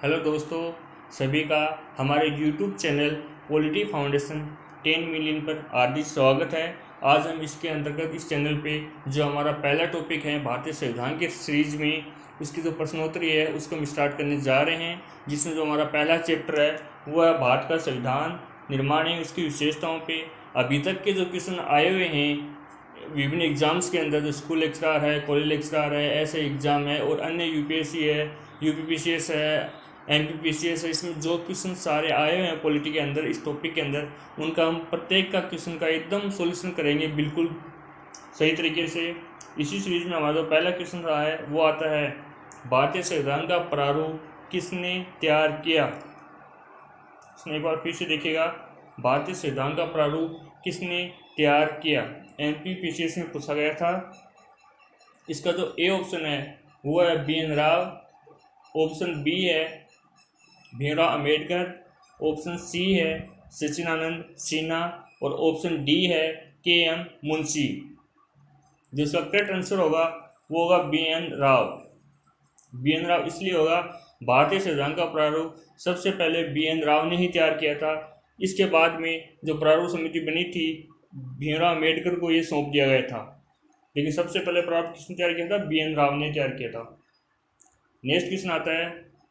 Hello दोस्तों, सभी का हमारे YouTube channel polity foundation 10 million पर हार्दिक स्वागत है। आज हम इसके अंतर्गत इस चैनल पे जो हमारा पहला टॉपिक है भारतीय संविधान के सीरीज में उसकी जो प्रश्नोत्तरी है उसको हम स्टार्ट करने जा रहे हैं, जिसमें जो हमारा पहला चैप्टर है वो है भारत का संविधान निर्माण है उसकी विशेषताओं पे। अभी तक के जो क्वेश्चन आए हुए हैं विभिन्न एग्जाम्स के अंदर, जो स्कूल लेक्चरर है, कॉलेज लेक्चरर है, ऐसे एग्ज़ाम है और अन्य यूपीएससी है, यूपीपीसीएस है, एमपीपीसीएस है, इसमें जो क्वेश्चन सारे आए हुए हैं पॉलिटी के अंदर इस टॉपिक के अंदर, उनका हम प्रत्येक का क्वेश्चन का एकदम सॉल्यूशन करेंगे बिल्कुल सही तरीके से। इसी सीरीज में हमारा जो पहला क्वेश्चन रहा है वो आता है, भारतीय संविधान का प्रारूप किसने तैयार किया। इसमें एक बार फिर से देखिएगा, भारतीय संविधान का प्रारूप किसने तैयार किया। एमपीपीसीएस में पूछा गया था। इसका जो ए ऑप्शन है वो है BN राव, ऑप्शन बी है भीमराव अम्बेडकर, ऑप्शन सी है सचिदानंद सिन्हा और ऑप्शन डी है KM मुंशी। जो इसका करेक्ट आंसर होगा वो होगा BN राव। BN राव इसलिए होगा, भारतीय संविधान का प्रारूप सबसे पहले BN राव ने ही तैयार किया था। इसके बाद में जो प्रारूप समिति बनी थी भीमराव अम्बेडकर को ये सौंप दिया गया था, लेकिन सबसे पहले प्रारूप किसने तैयार किया था? BN राव ने तैयार किया था। नेक्स्ट क्वेश्चन आता है,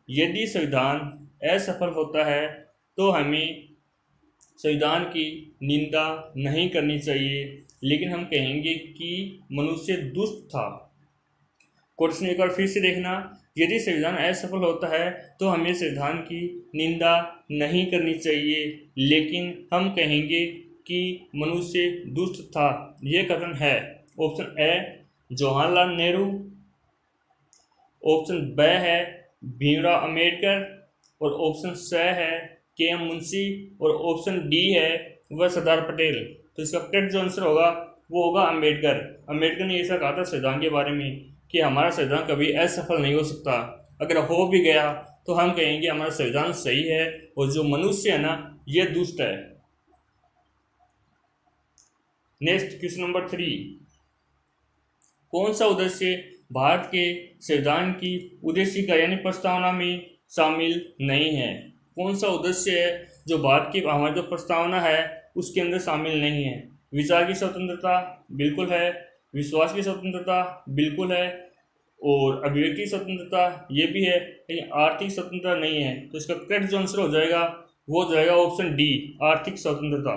यदि संविधान असफल होता है तो हमें संविधान की निंदा नहीं करनी चाहिए, लेकिन हम कहेंगे कि मनुष्य दुष्ट था। क्वेश्चन एक बार फिर से देखना, यदि संविधान असफल होता है तो हमें संविधान की निंदा नहीं करनी चाहिए, लेकिन हम कहेंगे कि मनुष्य दुष्ट था। यह कथन है option A Jawaharlal Nehru, option ब है भीमराव अम्बेडकर और ऑप्शन स है KM मुंशी और ऑप्शन डी है वह सरदार पटेल। तो इसका करेक्ट जो आंसर होगा वो होगा अम्बेडकर। अम्बेडकर ने ऐसा कहा था संविधान के बारे में कि हमारा संविधान कभी असफल नहीं हो सकता, अगर हो भी गया तो हम कहेंगे हमारा संविधान सही है और जो मनुष्य है ना ये दुष्ट है। नेक्स्ट क्वेश्चन नंबर 3, कौन सा उद्देश्य भारत के संविधान की उद्देशिका यानी प्रस्तावना में शामिल नहीं है? कौन सा उद्देश्य है जो भारत की हमारी जो प्रस्तावना है उसके अंदर शामिल नहीं है? विचार की स्वतंत्रता बिल्कुल है, विश्वास की स्वतंत्रता बिल्कुल है और अभिव्यक्ति स्वतंत्रता ये भी है, लेकिन आर्थिक स्वतंत्रता नहीं है। तो इसका करेक्ट जो आंसर हो जाएगा वो हो जाएगा ऑप्शन डी, आर्थिक स्वतंत्रता।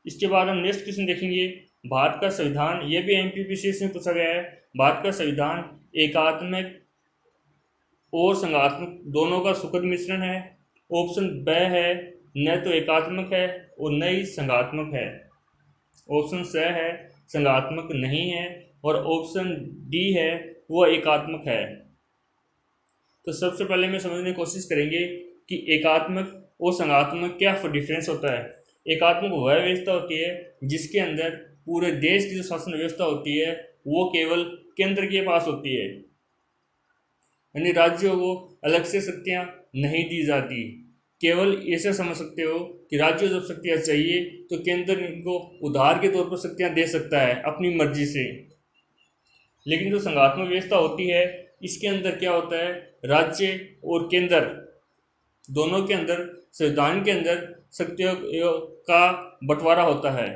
इसके बाद हम नेक्स्ट क्वेश्चन देखेंगे, भारत का संविधान, ये भी एमपीपीसीएस में पूछा गया है, भारत का संविधान एकात्मक और संघात्मक दोनों का सुखद मिश्रण है। ऑप्शन ब है न तो एकात्मक है और न ही संघात्मक है, ऑप्शन स है संघात्मक नहीं है और ऑप्शन डी है वो एकात्मक है। तो सबसे पहले मैं समझने की कोशिश करेंगे कि एकात्मक और संघात्मक क्या डिफरेंस होता है। एकात्मक वह व्यवस्था होती है जिसके अंदर पूरे देश की जो शासन व्यवस्था होती है वो केवल केंद्र के पास होती है, यानी राज्यों को अलग से शक्तियाँ नहीं दी जाती। केवल ऐसे समझ सकते हो कि राज्यों जब शक्तियाँ चाहिए तो केंद्र इनको उधार के तौर पर शक्तियाँ दे सकता है अपनी मर्जी से। लेकिन जो संघात्मक व्यवस्था होती है इसके अंदर क्या होता है, राज्य और केंद्र दोनों के अंदर संविधान के अंदर शक्तियों का बंटवारा होता है।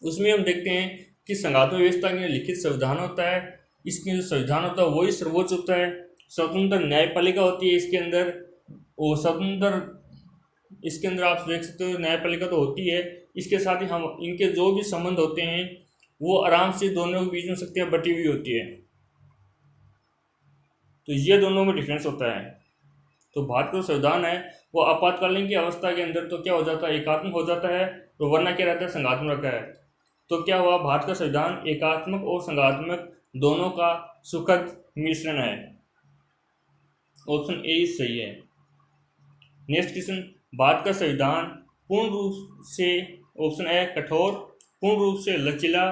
उसमें हम देखते हैं कि संघात्मक व्यवस्था के लिखित संविधान होता है, इसमें जो संविधान होता है वही सर्वोच्च होता है। स्वतंत्र न्यायपालिका होती है इसके अंदर, और स्वतंत्र इसके अंदर आप देख सकते हो न्यायपालिका तो होती है, इसके साथ ही हम इनके जो भी संबंध होते हैं वो आराम से दोनों के बीच में शक्तियाँ बटी हुई होती है। तो ये दोनों में डिफरेंस होता है। तो भारत का संविधान है वो आपातकालीन की अवस्था के अंदर तो क्या हो जाता है, एकात्मक हो जाता है, तो वरना क्या रहता है, संघात्मक रहता है। तो क्या हुआ, भारत का संविधान एकात्मक और संघात्मक दोनों का सुखद मिश्रण है। ऑप्शन ए सही है। नेक्स्ट क्वेश्चन, भारत का संविधान पूर्ण रूप से, ऑप्शन ए कठोर, पूर्ण रूप से लचीला,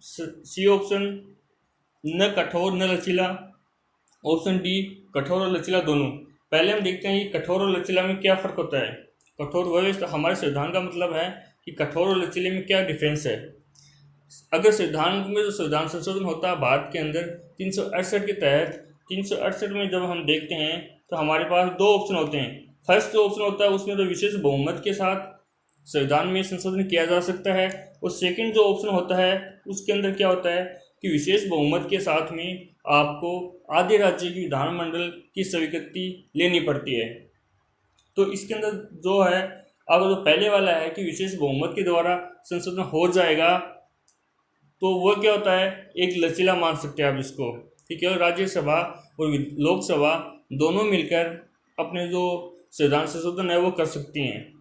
सी ऑप्शन न कठोर न लचीला, ऑप्शन डी कठोर और लचीला दोनों। पहले हम देखते हैं कि कठोर और लचीला में क्या फर्क होता है। कठोर व्यवस्था हमारे संविधान का मतलब है कि कठोर और लचीले में क्या डिफरेंस है। अगर संविधान में जो संविधान संशोधन होता है भारत के अंदर 368 के तहत 368 में जब हम देखते हैं तो हमारे पास दो ऑप्शन होते हैं। फर्स्ट जो ऑप्शन होता है उसमें तो विशेष बहुमत के साथ संविधान में संशोधन किया जा सकता है, और सेकंड जो ऑप्शन होता है उसके अंदर क्या होता है कि विशेष बहुमत के साथ में आपको आधे राज्य की विधानमंडल की स्वीकृति लेनी पड़ती है। तो इसके अंदर जो है, अगर जो पहले वाला है कि विशेष बहुमत के द्वारा संशोधन हो जाएगा, तो वो क्या होता है, एक लचीला मान सकते हैं आप इसको, ठीक है। और राज्यसभा और लोकसभा दोनों मिलकर अपने जो संविधान संशोधन है वो कर सकती हैं,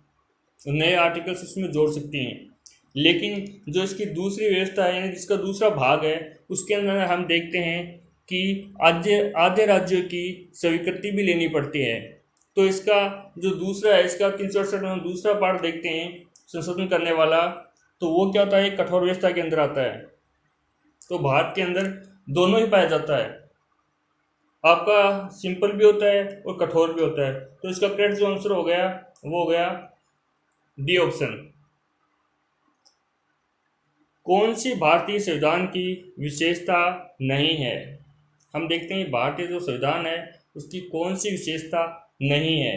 नए आर्टिकल्स इसमें जोड़ सकती हैं। लेकिन जो इसकी दूसरी व्यवस्था है, यानी जिसका दूसरा भाग है, उसके अंदर हम देखते हैं कि आधे राज्यों की स्वीकृति भी लेनी पड़ती है। तो इसका जो दूसरा है, इसका 368 में हम दूसरा पार्ट देखते हैं संशोधन करने वाला, तो वो क्या होता है, कठोर व्यवस्था के अंदर आता है। तो भारत के अंदर दोनों ही पाया जाता है, आपका सिंपल भी होता है और कठोर भी होता है। तो इसका करेक्ट जो आंसर हो गया वो हो गया डी ऑप्शन। कौन सी भारतीय संविधान की विशेषता नहीं है? हम देखते हैं भारतीय जो संविधान है उसकी कौन सी विशेषता नहीं है।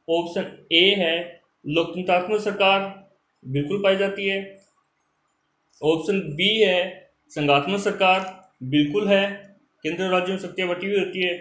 ऑप्शन ए है लोकतंत्रात्मक सरकार, बिल्कुल पाई जाती है। ऑप्शन बी है संघात्मक सरकार, बिल्कुल है, केंद्र राज्यों में शक्तियाँ बटी हुई होती है।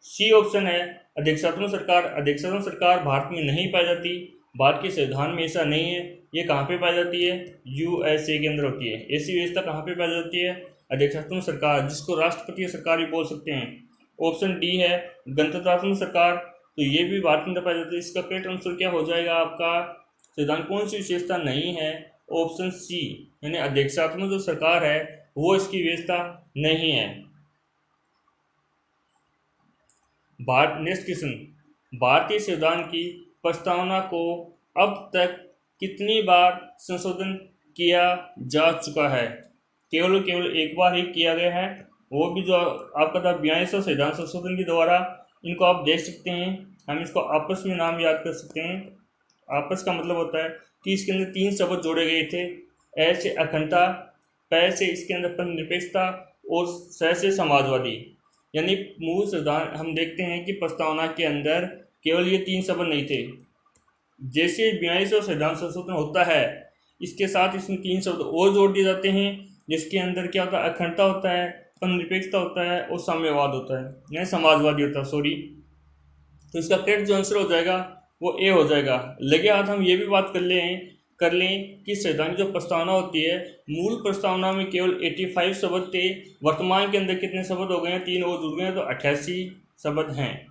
सी ऑप्शन है अध्यक्षात्मक सरकार, अध्यक्षात्मक सरकार भारत में नहीं पाई जाती, भारत के संविधान में ऐसा नहीं है। ये कहाँ पे पाई जाती है? यूएसए के अंदर होती है। ऐसी व्यवस्था कहाँ पे पाई जाती है? अध्यक्षात्मक सरकार, जिसको राष्ट्रपति सरकार भी बोल सकते हैं। ऑप्शन डी है गणतंत्रात्मक सरकार, तो ये भी भारत में पाई जाती है। इसका करेक्ट आंसर क्या हो जाएगा आपका? संविधान कौन सी विशेषता नहीं है? ऑप्शन सी, यानी अध्यक्षात्मक जो सरकार है वो इसकी व्यवस्था नहीं है। नेक्स्ट क्वेश्चन, भारतीय संविधान की प्रस्तावना को अब तक कितनी बार संशोधन किया जा चुका है? केवल एक बार ही किया गया है, वो भी जो आपका था 42वां संविधान संशोधन के द्वारा। इनको आप देख सकते हैं, हम इसको आपस में नाम याद कर सकते हैं। आपस का मतलब होता है कि इसके अंदर 3 शब्द जोड़े गए थे, ए से अखंडता, पै से इसके अंदर धर्मनिरपेक्षता और स से समाजवादी। यानी मूल संविधान हम देखते हैं कि प्रस्तावना के अंदर केवल ये 3 शब्द नहीं थे। जैसे 42वां संविधान संशोधन होता है, इसके साथ इसमें 3 शब्द और जोड़ दिए जाते हैं, जिसके अंदर क्या होता है, अखंडता होता है, धर्मनिरपेक्षता होता है और साम्यवाद होता है, यानी समाजवादी होता है, सॉरी। तो इसका करेक्ट जो आंसर हो जाएगा वो ए हो जाएगा। लगे हाथ हम ये भी बात कर लें कि संविधान की जो प्रस्तावना होती है, मूल प्रस्तावना में केवल 85 शब्द थे, वर्तमान के अंदर कितने शब्द हो गए हैं? 3 और जुड़ गए हैं, तो 88 शब्द हैं।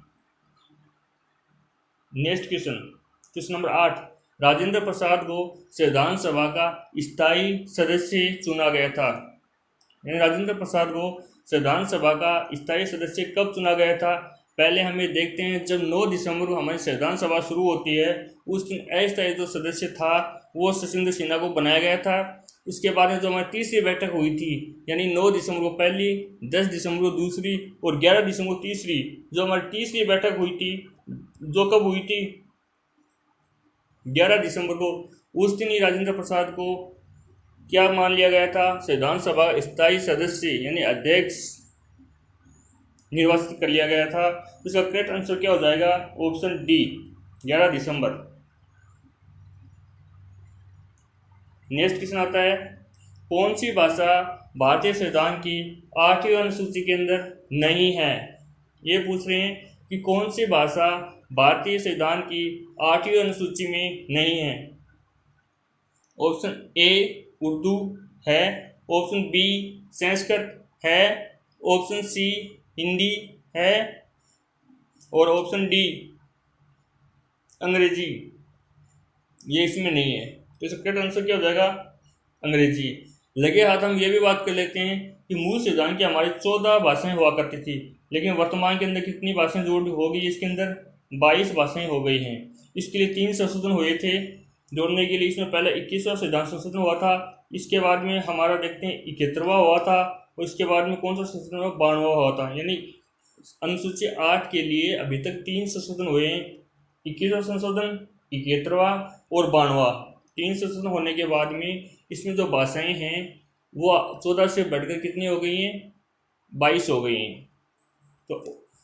Next question number 8, Rajendra Prasad को संविधान सभा का स्थायी सदस्य चुना गया था। यानी राजेंद्र प्रसाद को संविधान सभा का स्थायी सदस्य कब चुना गया था? पहले हमें देखते हैं, जब 9 दिसंबर को हमारी संविधान सभा शुरू होती है, उस दिन अस्थायी जो सदस्य था वो शशीन्द्र सिन्हा को बनाया गया था। उसके बाद में जो हमारी तीसरी बैठक हुई थी, यानी 9 दिसंबर को पहली, 10 दिसंबर को दूसरी और 11 दिसंबर को तीसरी, जो हमारी तीसरी बैठक हुई थी, जो कब हुई थी? 11 दिसंबर को। उस दिन ही राजेंद्र प्रसाद को क्या मान लिया गया था? संविधान सभा स्थायी सदस्य यानी अध्यक्ष निर्वाचित कर लिया गया था। तो इसका करेक्ट आंसर क्या हो जाएगा? ऑप्शन डी, 11 दिसंबर। नेक्स्ट क्वेश्चन आता है, कौन सी भाषा भारतीय संविधान की 8वीं अनुसूची के अंदर नहीं है? ये पूछ रहे हैं कि कौन सी भाषा भारतीय संविधान की 8वीं अनुसूची में नहीं है। ऑप्शन ए उर्दू है, ऑप्शन बी संस्कृत है, ऑप्शन सी हिंदी है और ऑप्शन डी अंग्रेजी। ये इसमें नहीं है, तो इसका करेक्ट आंसर क्या हो जाएगा? अंग्रेजी। लगे हाथ हम ये भी बात कर लेते हैं कि मूल संविधान की हमारी 14 भाषाएं हुआ करती थी, लेकिन वर्तमान के अंदर कितनी भाषाएं जोड़ हो गई? इसके अंदर 22 भाषाएं हो गई हैं। इसके लिए 3 संशोधन हुए थे जोड़ने के लिए। इसमें पहले 21वां संविधान संशोधन हुआ था, इसके बाद में हमारा देखते हैं 71वां हुआ था, और इसके बाद में कौन सा संशोधन हुआ? 92वां हुआ था। यानी अनुसूची 8 के लिए अभी तक 3 संशोधन हुए हैं, 21वां संशोधन, 71वां और 92वां। 3 संशोधन होने के बाद में इसमें जो भाषाएं हैं वो 14 से बढ़कर कितनी हो गई हैं? 22 हो गई हैं। तो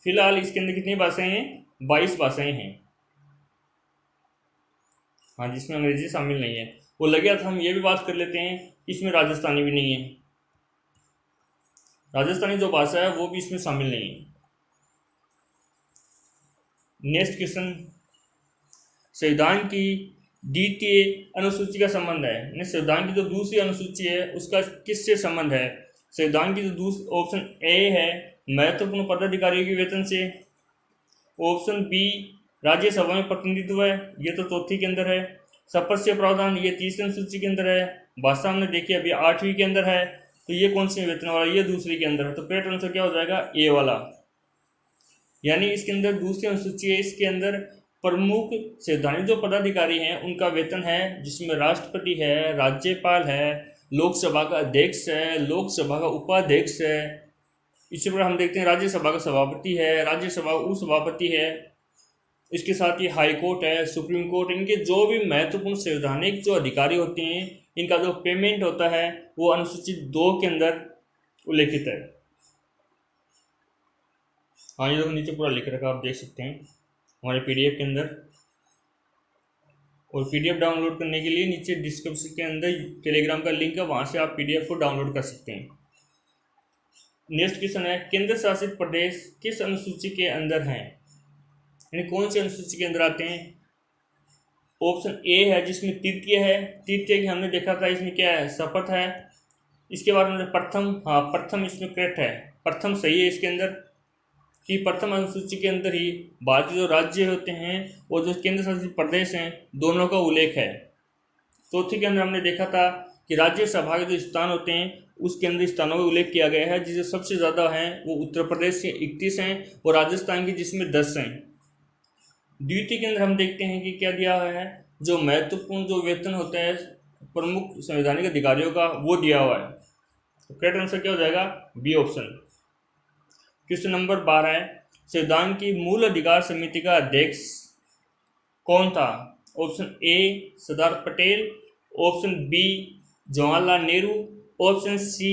फिलहाल इसके अंदर कितनी भाषाएं हैं? 22 भाषाएं हैं। हाँ, जिसमें अंग्रेजी शामिल नहीं है। वो लगे तो हम ये भी बात कर लेते हैं, इसमें राजस्थानी भी नहीं है। राजस्थानी जो भाषा है वो भी इसमें शामिल नहीं है। नेक्स्ट क्वेश्चन, संविधान की द्वितीय अनुसूची का संबंध है, यानी संविधान की जो दूसरी अनुसूची है उसका किससे संबंध है? संविधान की जो दूसरी, ऑप्शन ए है महत्वपूर्ण पदाधिकारियों के वेतन से, ऑप्शन बी राज्यसभा में प्रतिनिधित्व है, ये तो चौथी के अंदर है, शपथ से प्रावधान ये तीसरी अनुसूची के अंदर है, भाषा हमने देखी अभी 8वीं के अंदर है, तो ये कौन सी वेतन वाला, ये दूसरी के अंदर है। तो करेक्ट आंसर क्या हो जाएगा? ए वाला, यानी इसके अंदर दूसरी अनुसूची है, इसके अंदर प्रमुख संवैधानिक जो पदाधिकारी हैं उनका वेतन है, जिसमें राष्ट्रपति है, राज्यपाल है, लोकसभा का अध्यक्ष है, लोकसभा का उपाध्यक्ष है, इसी पर हम देखते हैं राज्यसभा का सभापति है, राज्यसभा उपसभापति है, इसके साथ ही हाई कोर्ट है, सुप्रीम कोर्ट, इनके जो भी महत्वपूर्ण संवैधानिक जो अधिकारी होते हैं इनका जो पेमेंट होता है वो अनुसूची 2 के अंदर उल्लेखित है। हाँ, ये तो नीचे पूरा लिख रखा, आप देख सकते हैं हमारे पीडीएफ के अंदर। और पीडीएफ डाउनलोड करने के लिए नीचे डिस्क्रिप्शन के अंदर टेलीग्राम का लिंक है, वहाँ से आप पीडीएफ को डाउनलोड कर सकते हैं। नेक्स्ट क्वेश्चन है, केंद्र शासित प्रदेश किस अनुसूची के अंदर हैं, यानी कौन सी अनुसूची के अंदर आते हैं? ऑप्शन ए है जिसमें तृतीय है, तृतीय की हमने देखा था इसमें क्या है? शपथ है। इसके बाद में प्रथम, हाँ प्रथम इसमें करेक्ट है, प्रथम सही है इसके अंदर, कि प्रथम अनुसूची के अंदर ही भारतीय जो राज्य होते हैं और जो केंद्र शासित प्रदेश हैं दोनों का उल्लेख है। चौथी के अंदर हमने देखा था कि राज्यसभा के जो स्थान होते हैं उसके अंदर स्थानों का उल्लेख किया गया है, जिसमें सबसे ज़्यादा हैं वो उत्तर प्रदेश के 31 हैं और राजस्थान की जिसमें 10 हैं। द्वितीय के अंदर हम देखते हैं कि क्या दिया हुआ है, जो महत्वपूर्ण जो वेतन होता है प्रमुख संवैधानिक अधिकारियों का वो दिया हुआ है। तो करेक्ट आंसर क्या हो जाएगा? B option. क्वेश्चन नंबर 12 है, संविधान की मूल अधिकार समिति का अध्यक्ष कौन था? Option A Sardar Patel, option B Jawaharlal Nehru, option C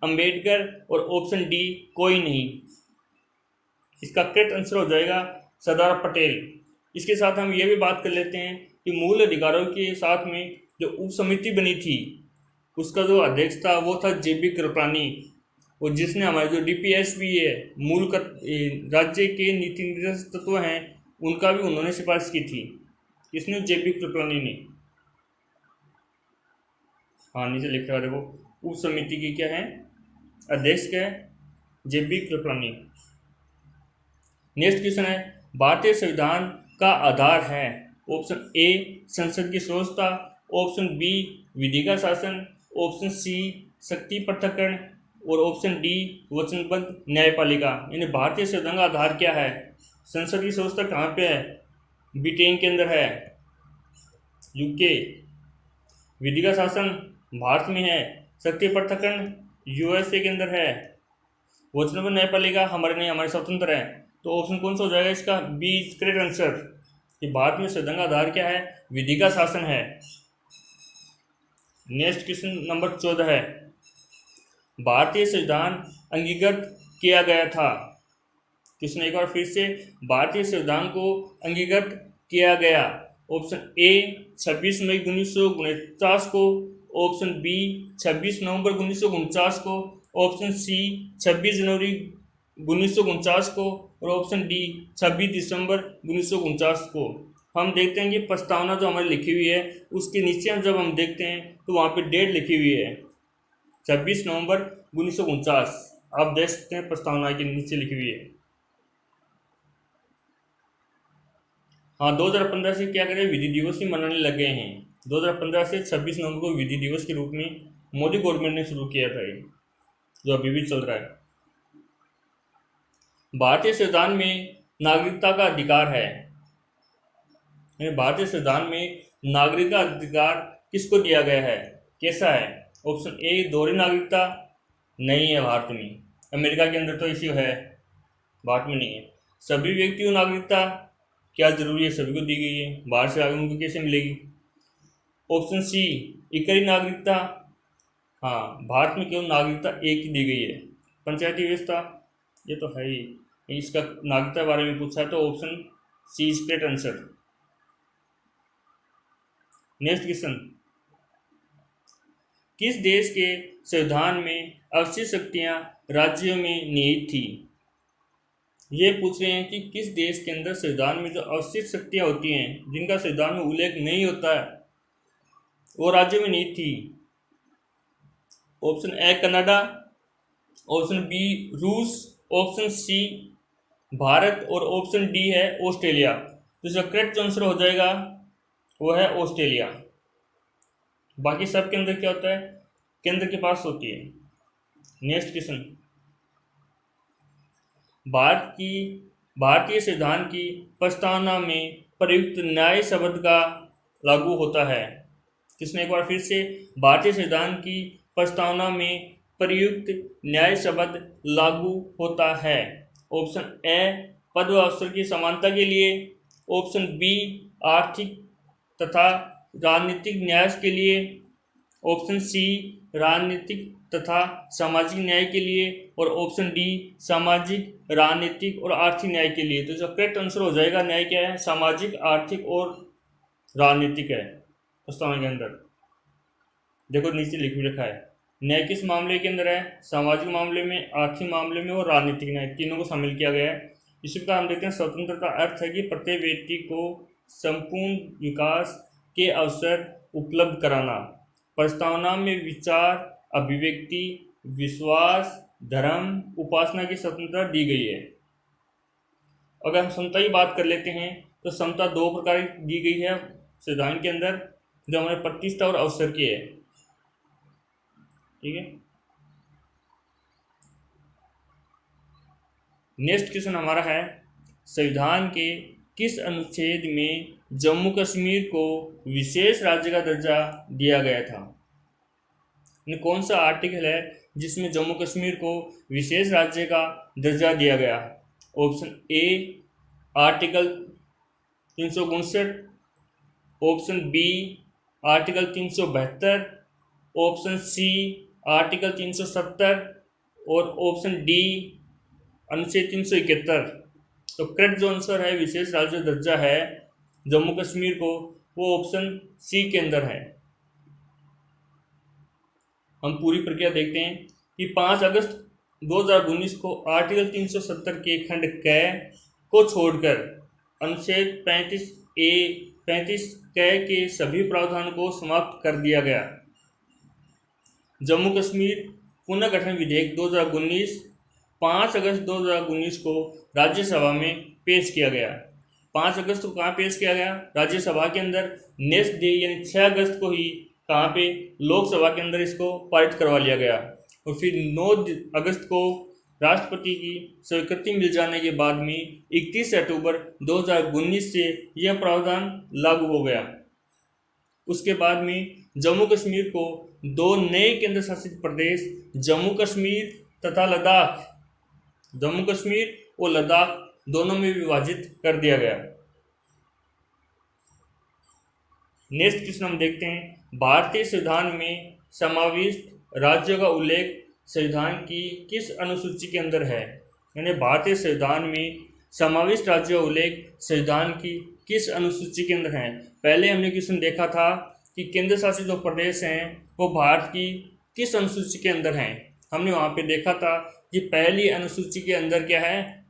Ambedkar और ऑप्शन डी कोई नहीं। इसका करेक्ट आंसर हो जाएगा सरदार पटेल। इसके साथ हम ये भी बात कर लेते हैं कि मूल अधिकारों के साथ में जो उप समिति बनी थी उसका जो अध्यक्ष था वो था JB कृपलानी, और जिसने हमारे जो DPSP है मूल राज्य के नीति निर्देशक तत्व हैं उनका भी उन्होंने सिफारिश की थी। इसने JB कृपलानी ने, हाँ नीचे लिखा है देखो, उप समिति की क्या है अध्यक्ष क्या है? JB कृपलानी। नेक्स्ट क्वेश्चन है, भारतीय संविधान का आधार है? ऑप्शन ए संसद की व्यवस्था, ऑप्शन बी विधि का शासन, ऑप्शन सी शक्ति पृथक्करण और ऑप्शन डी वचनबद्ध न्यायपालिका। यानी भारतीय संविधान का आधार क्या है? संसद की व्यवस्था कहाँ पे है? ब्रिटेन के अंदर है, UK। विधि का शासन भारत में है, शक्ति पृथक्करण USA के अंदर है, वचनबद्ध न्यायपालिका हमारे स्वतंत्र है। तो ऑप्शन कौन सा हो जाएगा इसका? बी करेक्ट आंसर, कि भारत में संविधान का आधार क्या है? विधि का शासन है। नेक्स्ट क्वेश्चन नंबर 14 है, भारतीय संविधान अंगीकृत किया गया था? क्वेश्चन एक बार फिर से, भारतीय संविधान को अंगीकृत किया गया। ऑप्शन ए 26 मई 1949 को, ऑप्शन बी 26 नवंबर 1949 को, ऑप्शन सी 26 जनवरी 1949 को और ऑप्शन डी 26 दिसंबर 1949 को। हम देखते हैं कि प्रस्तावना जो हमारी लिखी हुई है उसके नीचे जब हम देखते हैं तो वहाँ पे डेट लिखी हुई है 26 नवंबर 1949। आप देख सकते हैं प्रस्तावना के नीचे लिखी हुई है। हाँ, 2015 से क्या करें, विधि दिवस भी मनाने लग गए हैं। 2015 से 26 नवंबर को विधि दिवस के रूप में मोदी गवर्नमेंट ने शुरू किया था, ये जो अभी भी चल रहा है। भारतीय संविधान में नागरिकता का अधिकार है, भारतीय संविधान में नागरिक का अधिकार किसको दिया गया है, कैसा है? ऑप्शन ए दोहरी नागरिकता, नहीं है भारत में। अमेरिका के अंदर तो इश्यू है, भारत में नहीं है। सभी व्यक्तियों को नागरिकता क्या जरूरी है? सभी को दी गई है, बाहर से आगे उनको कैसे मिलेगी? ऑप्शन सी इकरी नागरिकता, हाँ भारत में केवल नागरिकता एक ही दी गई है। पंचायती व्यवस्था ये तो है ही, इसका नागरिकता के बारे में पूछा है तो option C is correct answer. Next question, किस देश के संविधान में अवशिष्ट शक्तियां राज्यों में निहित थी? ये पूछ रहे हैं कि किस देश के अंदर संविधान में जो अवशिष्ट शक्तियां होती हैं जिनका संविधान में उल्लेख नहीं होता है वो राज्यों में निहित थी। Option A Canada, option B रूस, ऑप्शन सी भारत और ऑप्शन डी है ऑस्ट्रेलिया। तो जो करेक्ट आंसर हो जाएगा वो है ऑस्ट्रेलिया। बाकी सब के अंदर क्या होता है, केंद्र के पास होती है। नेक्स्ट क्वेश्चन, भारतीय संविधान की प्रस्तावना में प्रयुक्त न्याय शब्द का लागू होता है। किसमें, एक बार फिर से, भारतीय संविधान की प्रस्तावना में प्रयुक्त न्याय शब्द लागू होता है। ऑप्शन ए पद व अवसर की समानता के लिए, ऑप्शन बी आर्थिक तथा राजनीतिक न्याय के लिए, ऑप्शन सी राजनीतिक तथा सामाजिक न्याय के लिए और ऑप्शन डी सामाजिक, राजनीतिक और आर्थिक न्याय के लिए। तो जो करेक्ट आंसर हो जाएगा न्याय क्या है, सामाजिक, आर्थिक और राजनीतिक है प्रस्तावना के अंदर। देखो नीचे लिख भी रखा है, न्याय किस मामले के अंदर है, सामाजिक मामले में, आर्थिक मामले में और राजनीतिक न्याय, तीनों को शामिल किया गया है। इसी प्रकार हम देखते हैं स्वतंत्रता का अर्थ है कि प्रत्येक व्यक्ति को संपूर्ण विकास के अवसर उपलब्ध कराना। प्रस्तावना में विचार, अभिव्यक्ति, विश्वास, धर्म, उपासना की स्वतंत्रता दी गई है। अगर हम समता की बात कर लेते हैं तो समता दो प्रकार की दी गई है संविधान के अंदर, जो हमारे प्रतिष्ठा और अवसर की है। ठीक है, नेक्स्ट क्वेश्चन हमारा है, संविधान के किस अनुच्छेद में जम्मू कश्मीर को विशेष राज्य का दर्जा दिया गया था? कौन सा आर्टिकल है जिसमें जम्मू कश्मीर को विशेष राज्य का दर्जा दिया गया? Option A article 359, option B article 372, option C article 370 और ऑप्शन डी अनुच्छेद 371। तो करेक्ट जो आंसर है विशेष राज्य दर्जा है जम्मू कश्मीर को, वो ऑप्शन सी के अंदर है। हम पूरी प्रक्रिया देखते हैं कि 5 अगस्त 2019 को आर्टिकल 370 के खंड क को छोड़कर अनुच्छेद 35A 35 क के सभी प्रावधान को समाप्त कर दिया गया। जम्मू कश्मीर पुनर्गठन विधेयक 2019 5 अगस्त 2019 को राज्यसभा में पेश किया गया। 5 अगस्त को कहाँ पेश किया गया? राज्यसभा के अंदर। नेक्स्ट डे यानी 6 अगस्त को ही कहाँ पे? लोकसभा के अंदर इसको पारित करवा लिया गया। और फिर 9 अगस्त को राष्ट्रपति की स्वीकृति मिल जाने के बाद में 31 अक्टूबर 2019 से यह प्रावधान लागू हो गया। उसके बाद में जम्मू कश्मीर को 2 नए केंद्र शासित प्रदेश जम्मू कश्मीर तथा लद्दाख, जम्मू कश्मीर और लद्दाख दोनों में विभाजित कर दिया गया। नेक्स्ट क्वेश्चन हम देखते हैं, भारतीय संविधान में समाविष्ट राज्यों का उल्लेख संविधान की किस अनुसूची के अंदर है? यानी भारतीय संविधान में समाविष्ट राज्यों का उल्लेख संविधान की किस अनुसूची के अंदर है? पहले हमने क्वेश्चन देखा था कि केंद्र शासित जो प्रदेश हैं वो भारत की किस अनुसूची के अंदर हैं। हमने वहाँ पे देखा था कि पहली अनुसूची के अंदर क्या है,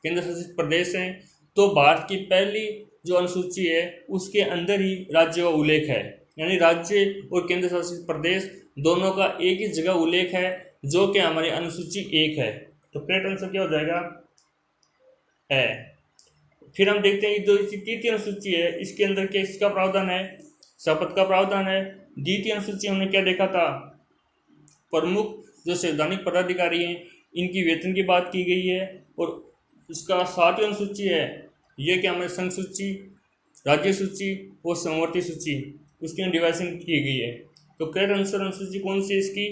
केंद्र शासित प्रदेश हैं। तो भारत की पहली जो अनुसूची है उसके अंदर ही राज्य का उल्लेख है, यानी राज्य और केंद्र शासित प्रदेश दोनों का एक ही जगह उल्लेख है, जो कि हमारी अनुसूची 1 है। तो करेक्ट आंसर क्या हो जाएगा? है। फिर हम देखते हैं जो तृतीय अनुसूची है इसके अंदर क्या इसका प्रावधान है? शपथ का प्रावधान है। द्वितीय अनुसूची हमने क्या देखा था? प्रमुख जो संवैधानिक पदाधिकारी हैं इनकी वेतन की बात की गई है। और इसका 7वीं अनुसूची है, ये क्या हमारे संघ सूची, राज्य सूची और समवर्ती सूची, उसकी डिवाइजन की गई है। तो करेक्ट आंसर अनुसूची कौन सी इसकी?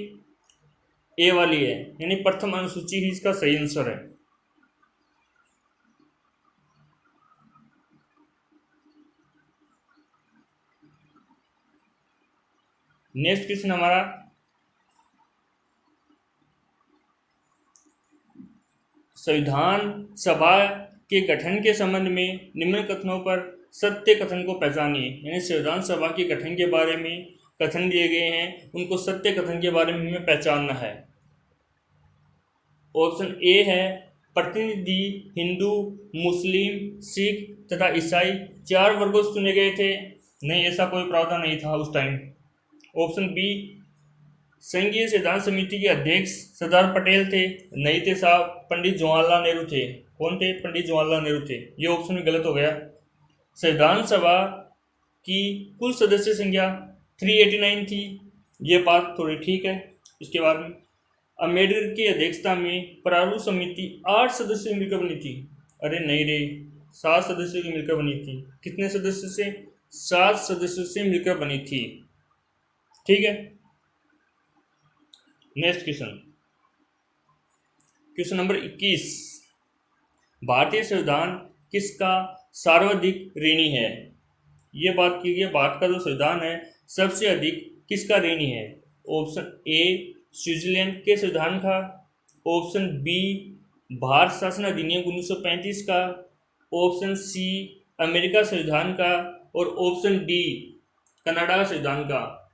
ए वाली है, यानी प्रथम अनुसूची ही इसका सही आंसर है। नेक्स्ट क्वेश्चन हमारा, संविधान सभा के गठन के संबंध में निम्न कथनों पर सत्य कथन को पहचानिए। यानी संविधान सभा के गठन के बारे में कथन दिए गए हैं, उनको सत्य कथन के बारे में हमें पहचानना है। ऑप्शन ए है प्रतिनिधि हिंदू, मुस्लिम, सिख तथा ईसाई 4 वर्गों से चुने गए थे। नहीं, ऐसा कोई प्रावधान नहीं था उस टाइम। ऑप्शन बी संघीय संविधान समिति के अध्यक्ष सरदार पटेल थे। नहीं थे साहब, पंडित जवाहरलाल नेहरू थे। कौन थे? पंडित जवाहरलाल नेहरू थे। ये ऑप्शन भी गलत हो गया। संविधान सभा की कुल सदस्य संख्या 389 थी। ये बात थोड़ी ठीक है। इसके बाद में अम्बेडकर की अध्यक्षता में प्रारूप समिति 8 सदस्यों की मिलकर बनी थी। अरे नहीं रे, 7 सदस्यों की मिलकर बनी थी। कितने सदस्य से? 7 सदस्यों से मिलकर बनी थी। ठीक है। Next question number 21। भारतीय संविधान किसका सर्वाधिक ऋणी है? ये बात की गई, भारत का जो संविधान है सबसे अधिक किसका ऋणी है? ऑप्शन ए स्विट्जरलैंड के संविधान का, ऑप्शन बी भारत शासन अधिनियम 1935 का, ऑप्शन सी अमेरिका संविधान का और ऑप्शन डी कनाडा संविधान का।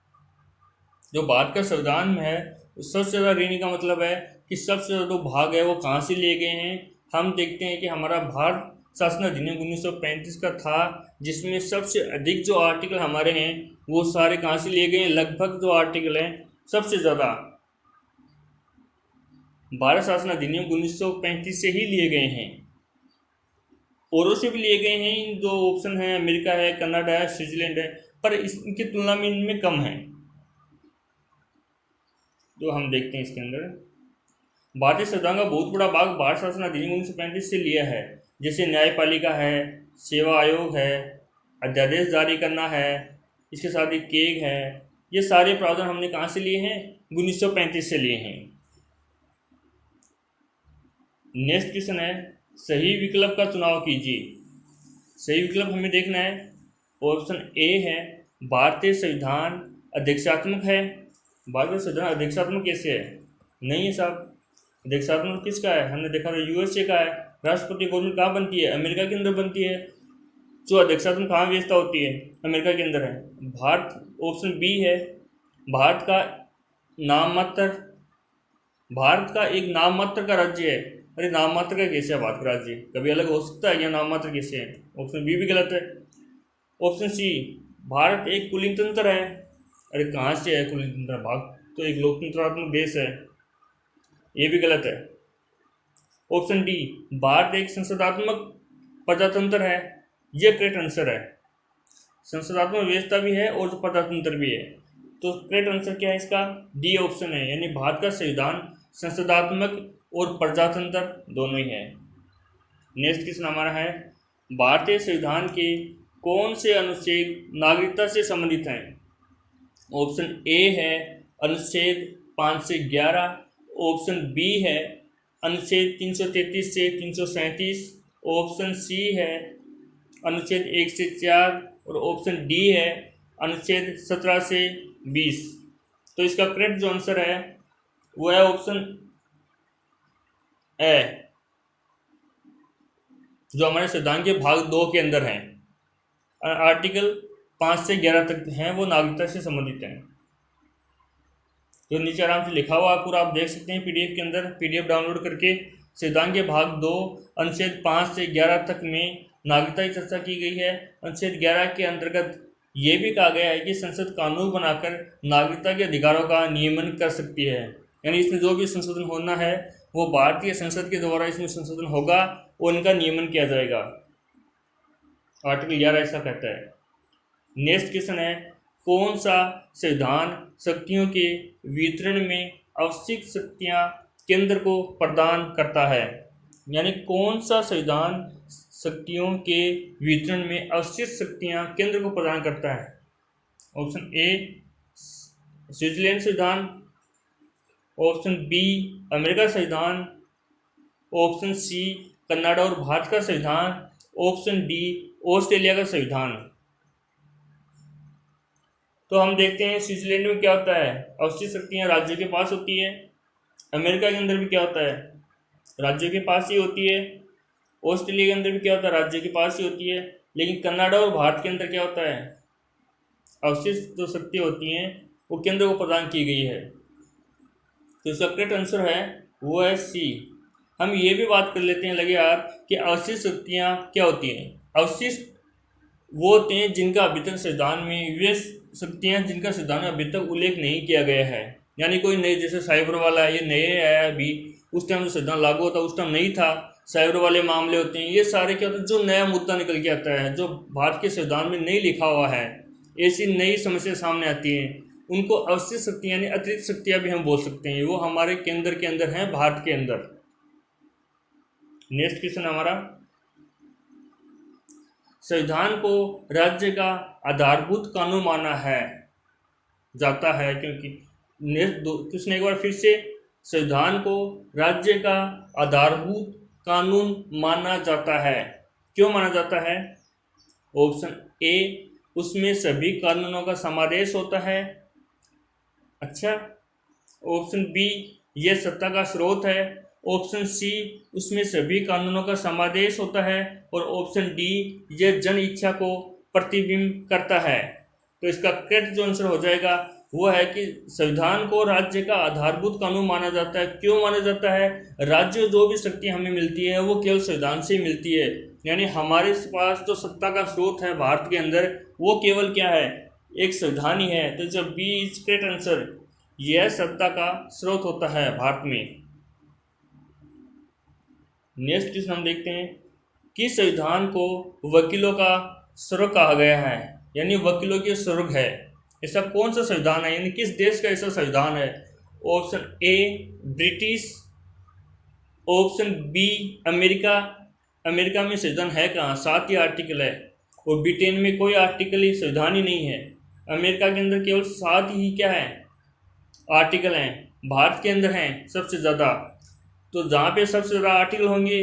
जो भारत का संविधान है सबसे ज़्यादा ऋणी का मतलब है कि सबसे ज़्यादा जो भाग है वो कहाँ से लिए गए हैं। हम देखते हैं कि हमारा भारत शासन अधिनियम 1935 का था, जिसमें सबसे अधिक जो आर्टिकल हमारे हैं वो सारे कहाँ से लिए गए हैं। लगभग जो आर्टिकल हैं सबसे ज़्यादा भारत शासन अधिनियम 1935 से ही लिए गए हैं। औरों से भी लिए गए हैं। जो ऑप्शन है अमेरिका है, कनाडा है, स्विट्जरलैंड है, पर इनकी तुलना में इनमें कम है। जो हम देखते हैं इसके अंदर भारतीय संविधान का बहुत बड़ा भाग भारत शासन अधिनियम 1935 से लिया है। जैसे न्यायपालिका है, सेवा आयोग है, अध्यादेश जारी करना है, इसके साथ ही केग है। ये सारे प्रावधान हमने कहाँ से लिए हैं? 1935 से लिए हैं। नेक्स्ट क्वेश्चन है सही विकल्प का चुनाव कीजिए। सही विकल्प हमें देखना है। ऑप्शन ए है भारतीय संविधान अध्यक्षात्मक है। भारतीय संविधान अध्यक्षात्मक कैसे है? नहीं है साहब। अध्यक्षात्मक किसका है? हमने देखा था यूएसए का है। राष्ट्रपति गवर्नमेंट कहाँ बनती है? अमेरिका के अंदर बनती है। जो अध्यक्षात्मक कहाँ व्यवस्था होती है? अमेरिका के अंदर है। भारत ऑप्शन बी है भारत का नाम मात्र, भारत का एक नाम मात्र का राज्य है। अरे नाम मात्र का कैसे है भारत का राज्य? कभी अलग हो सकता है या नाम मात्र कैसे है? ऑप्शन बी भी गलत है। ऑप्शन सी भारत एक कुलीन तंत्र है। अरे कहाँ से है कुलीन तंत्र? भारत तो एक लोकतंत्रात्मक देश है। ये भी गलत है। ऑप्शन डी भारत एक संसदात्मक प्रजातंत्र है। ये करेक्ट आंसर है। संसदात्मक व्यवस्था भी है और प्रजातंत्र भी है। तो करेक्ट आंसर क्या है इसका? डी ऑप्शन है। यानी भारत का संविधान संसदात्मक और प्रजातंत्र दोनों ही है। नेक्स्ट क्वेश्चन हमारा है भारतीय संविधान के कौन से अनुच्छेद नागरिकता से संबंधित हैं? ऑप्शन ए है अनुच्छेद 5 से 11, ऑप्शन बी है अनुच्छेद 333 से 337, ऑप्शन सी है अनुच्छेद 1 से 4 और ऑप्शन डी है अनुच्छेद 17 से 20। तो इसका करेक्ट जो आंसर है वो है ऑप्शन ए, जो हमारे संविधान के भाग 2 के अंदर है। आर्टिकल 5 से 11 तक हैं वो नागरिकता से संबंधित हैं। जो नीचे आराम से लिखा हुआ पूरा आप देख सकते हैं पीडीएफ के अंदर। पीडीएफ डाउनलोड करके संविधान के भाग 2 अनुच्छेद 5 से 11 तक में नागरिकता की चर्चा की गई है। अनुच्छेद 11 के अंतर्गत ये भी कहा गया है कि संसद कानून बनाकर नागरिकता के अधिकारों का नियमन कर सकती है। यानी इसमें जो भी संशोधन होना है वो भारतीय संसद के द्वारा इसमें संशोधन होगा और इनका नियमन किया जाएगा। आर्टिकल 11 ऐसा कहता है। नेक्स्ट क्वेश्चन है कौन सा संविधान शक्तियों के वितरण में आवश्यक शक्तियां केंद्र को प्रदान करता है? यानी कौन सा संविधान शक्तियों के वितरण में आवश्यक शक्तियां केंद्र को प्रदान करता है? ऑप्शन ए स्विट्जरलैंड संविधान, ऑप्शन बी अमेरिका संविधान, ऑप्शन सी कनाडा और भारत का संविधान, ऑप्शन डी ऑस्ट्रेलिया का संविधान। तो हम देखते हैं स्विट्जरलैंड में क्या होता है, आवश्यक शक्तियां राज्य के पास होती है। अमेरिका के अंदर भी क्या होता है, राज्यों के पास ही होती है। ऑस्ट्रेलिया के अंदर भी क्या होता है, राज्यों के पास ही होती है। लेकिन कनाडा और भारत के अंदर क्या होता है, अवशिष्ट जो शक्ति होती हैं वो केंद्र को प्रदान की गई है। तो इसका करेक्ट आंसर है वो है सी। हम ये भी बात कर लेते हैं लगे यार कि अवशिष्ट शक्तियाँ क्या होती हैं। अवशिष्ट वो होते हैं जिनका अभी तक संविधान में, वे शक्तियाँ जिनका संविधान में अभी तक उल्लेख नहीं किया गया है। यानी कोई नई, जैसे साइबर वाला है, ये नए आया अभी, उस टाइम जो संविधान लागू होता उस टाइम नहीं था। साइबर वाले मामले होते हैं, ये सारे क्या होते हैं, जो नया मुद्दा निकल के आता है, जो भारत के संविधान में नहीं लिखा हुआ है, ऐसी नई समस्या सामने आती हैं, उनको अवशिष्ट शक्तियाँ यानी अतिरिक्त शक्तियाँ भी हम बोल सकते हैं। वो हमारे केंद्र के अंदर हैं, भारत के अंदर। नेक्स्ट क्वेश्चन हमारा, संविधान को राज्य का आधारभूत कानून माना है जाता है, क्योंकि क्वेश्चन एक बार फिर से, संविधान को राज्य का आधारभूत कानून माना जाता है, क्यों माना जाता है। ऑप्शन ए, उसमें सभी कानूनों का समावेश होता है। अच्छा। ऑप्शन बी, यह सत्ता का स्रोत है। ऑप्शन सी, उसमें सभी कानूनों का समावेश होता है। और ऑप्शन डी, यह जन इच्छा को प्रतिबिंब करता है। तो इसका करेक्ट जो आंसर हो जाएगा वो है कि संविधान को राज्य का आधारभूत कानून माना जाता है। क्यों माना जाता है, राज्य जो भी शक्ति हमें मिलती है वो केवल संविधान से ही मिलती है। यानी हमारे पास जो सत्ता का स्रोत है भारत के अंदर, वो केवल क्या है, एक संविधान ही है। तो जब बी इज करेक्ट आंसर, यह सत्ता का स्रोत होता है भारत में। नेक्स्ट क्वेश्चन हम देखते हैं कि संविधान को वकीलों का स्वर्ग कहा गया है, यानी वकीलों के स्वर्ग है। ऐसा कौन सा संविधान है, यानी किस देश का ऐसा संविधान है। Option A British, option B America. America में संविधान है कहाँ, 7 ही आर्टिकल है। और ब्रिटेन में कोई आर्टिकल ही संविधान ही नहीं है। अमेरिका के अंदर केवल 7 ही क्या है आर्टिकल हैं। भारत के अंदर हैं सबसे ज़्यादा। तो जहाँ पे सबसे ज़्यादा आर्टिकल होंगे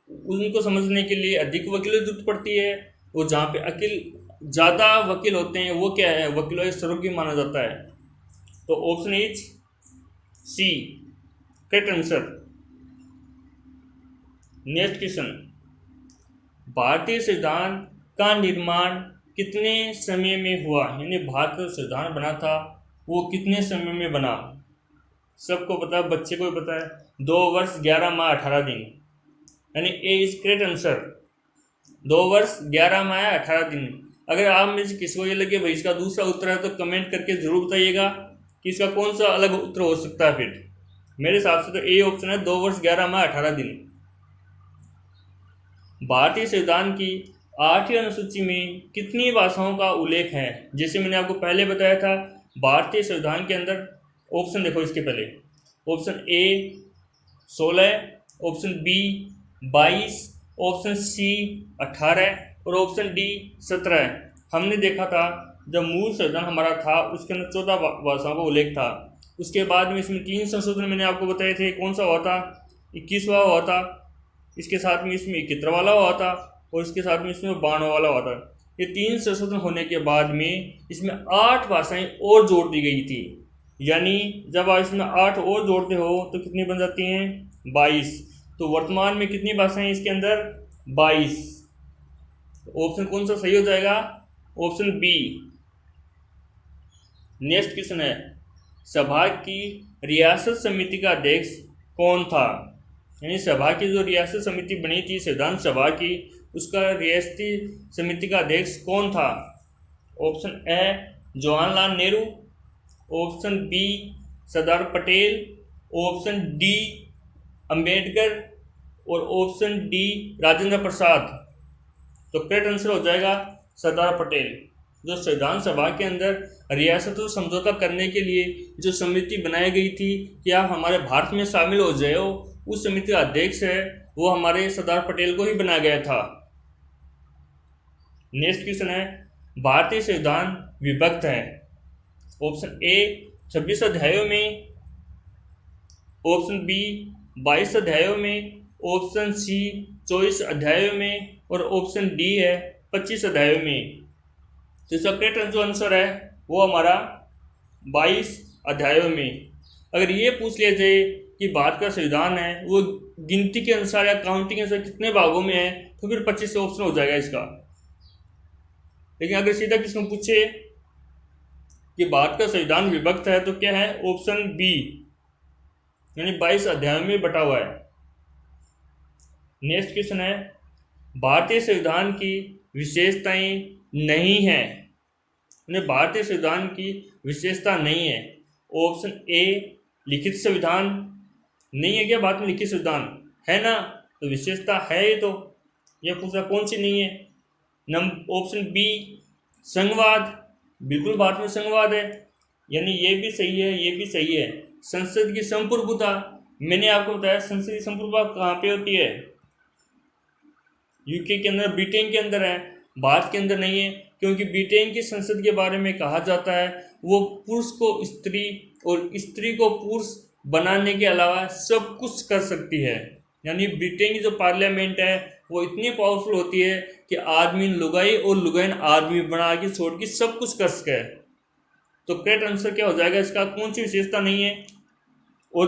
उनको समझने के लिए अधिक वकीलों की जरूरत पड़ती है। और जहाँ पे ज़्यादा वकील होते हैं वो क्या है, वकीलों के स्वर्ग भी माना जाता है। तो option is C correct answer. Next question, भारतीय संविधान का निर्माण कितने समय में हुआ, यानी भारत का संविधान बना था वो कितने समय में बना। सबको पता है, बच्चे को भी पता है, 2 वर्ष 11 माह 18 दिन, यानी ए इज करेक्ट आंसर। 2 वर्ष 11 माह 18 दिन। अगर आप में से किसी को ये लगे भाई इसका दूसरा उत्तर है तो कमेंट करके ज़रूर बताइएगा कि इसका कौन सा अलग उत्तर हो सकता है। फिर मेरे हिसाब से तो ए ऑप्शन है, 2 वर्ष 11 माह 18 दिन। भारतीय संविधान की 8वीं अनुसूची में कितनी भाषाओं का उल्लेख है। जैसे मैंने आपको पहले बताया था, भारतीय संविधान के अंदर ऑप्शन देखो इसके पहले, option A 16, option B 22, option C 18 और ऑप्शन डी 17। हमने देखा था जब मूल संविधान हमारा था उसके अंदर 14 भाषाओं का उल्लेख था। उसके बाद में इसमें 3 संशोधन मैंने आपको बताए थे। कौन सा हुआ था, 21वां हुआ था, इसके साथ में इसमें 71 वाला हुआ था और इसके साथ में इसमें 92 वाला हुआ था। ये 3 संशोधन होने के बाद में इसमें 8 भाषाएं और जोड़ दी गई थी। यानी जब आप इसमें 8 और जोड़ते हो तो कितनी बन जाती हैं, 22। तो वर्तमान में कितनी भाषाएं इसके अंदर, 22। ऑप्शन कौन सा सही हो जाएगा, ऑप्शन बी। नेक्स्ट क्वेश्चन है, सभा की रियासत समिति का अध्यक्ष कौन था। यानी सभा की जो रियासत समिति बनी थी संविधान सभा की, उसका रियासती समिति का अध्यक्ष कौन था। Option A Jawaharlal Nehru, option B Sardar Patel, option D Ambedkar और ऑप्शन डी राजेंद्र प्रसाद। तो करेक्ट आंसर हो जाएगा सरदार पटेल। जो संविधान सभा के अंदर रियासतों समझौता करने के लिए जो समिति बनाई गई थी कि आप हमारे भारत में शामिल हो जाओ, उस समिति का अध्यक्ष है वो हमारे सरदार पटेल को ही बनाया गया था। नेक्स्ट क्वेश्चन है, भारतीय संविधान विभक्त है। ऑप्शन ए 26 अध्यायों में, ऑप्शन बी 22 अध्यायों में, ऑप्शन सी 24 अध्यायों में और ऑप्शन डी है 25 अध्यायों में। तो इसका करेक्ट जो आंसर है वो हमारा 22 अध्यायों में। अगर ये पूछ लिया जाए कि भारत का संविधान है वो गिनती के अनुसार या काउंटिंग के अनुसार कितने भागों में है, तो फिर 25 ऑप्शन हो जाएगा इसका। लेकिन अगर सीधा किसी को पूछे कि भारत का संविधान विभक्त है, तो क्या है, ऑप्शन बी, यानी 22 अध्यायों में बटा हुआ है। नेक्स्ट क्वेश्चन है, भारतीय संविधान की विशेषताएं नहीं है, यानी भारतीय संविधान की विशेषता नहीं है। ऑप्शन ए, लिखित संविधान नहीं है क्या, भारत में लिखित संविधान है ना, तो विशेषता है ये, तो ये पूछा कौन सी नहीं है। ऑप्शन बी, संघवाद, बिल्कुल भारत में संघवाद है, यानी ये भी सही है, ये भी सही है। संसद की संप्रभुता, मैंने आपको बताया संसद की संप्रभुता कहाँ पे होती है, यूके के अंदर, ब्रिटेन के अंदर है, भारत के अंदर नहीं है, क्योंकि ब्रिटेन की संसद के बारे में कहा जाता है वो पुरुष को स्त्री और स्त्री को पुरुष बनाने के अलावा सब कुछ कर सकती है। यानी ब्रिटेन की जो पार्लियामेंट है वो इतनी पावरफुल होती है कि आदमी लुगाई और लुगाइन आदमी बना के छोड़ के सब कुछ कर सके। तो करेक्ट आंसर क्या हो जाएगा इसका, कौन सी विशेषता नहीं है। और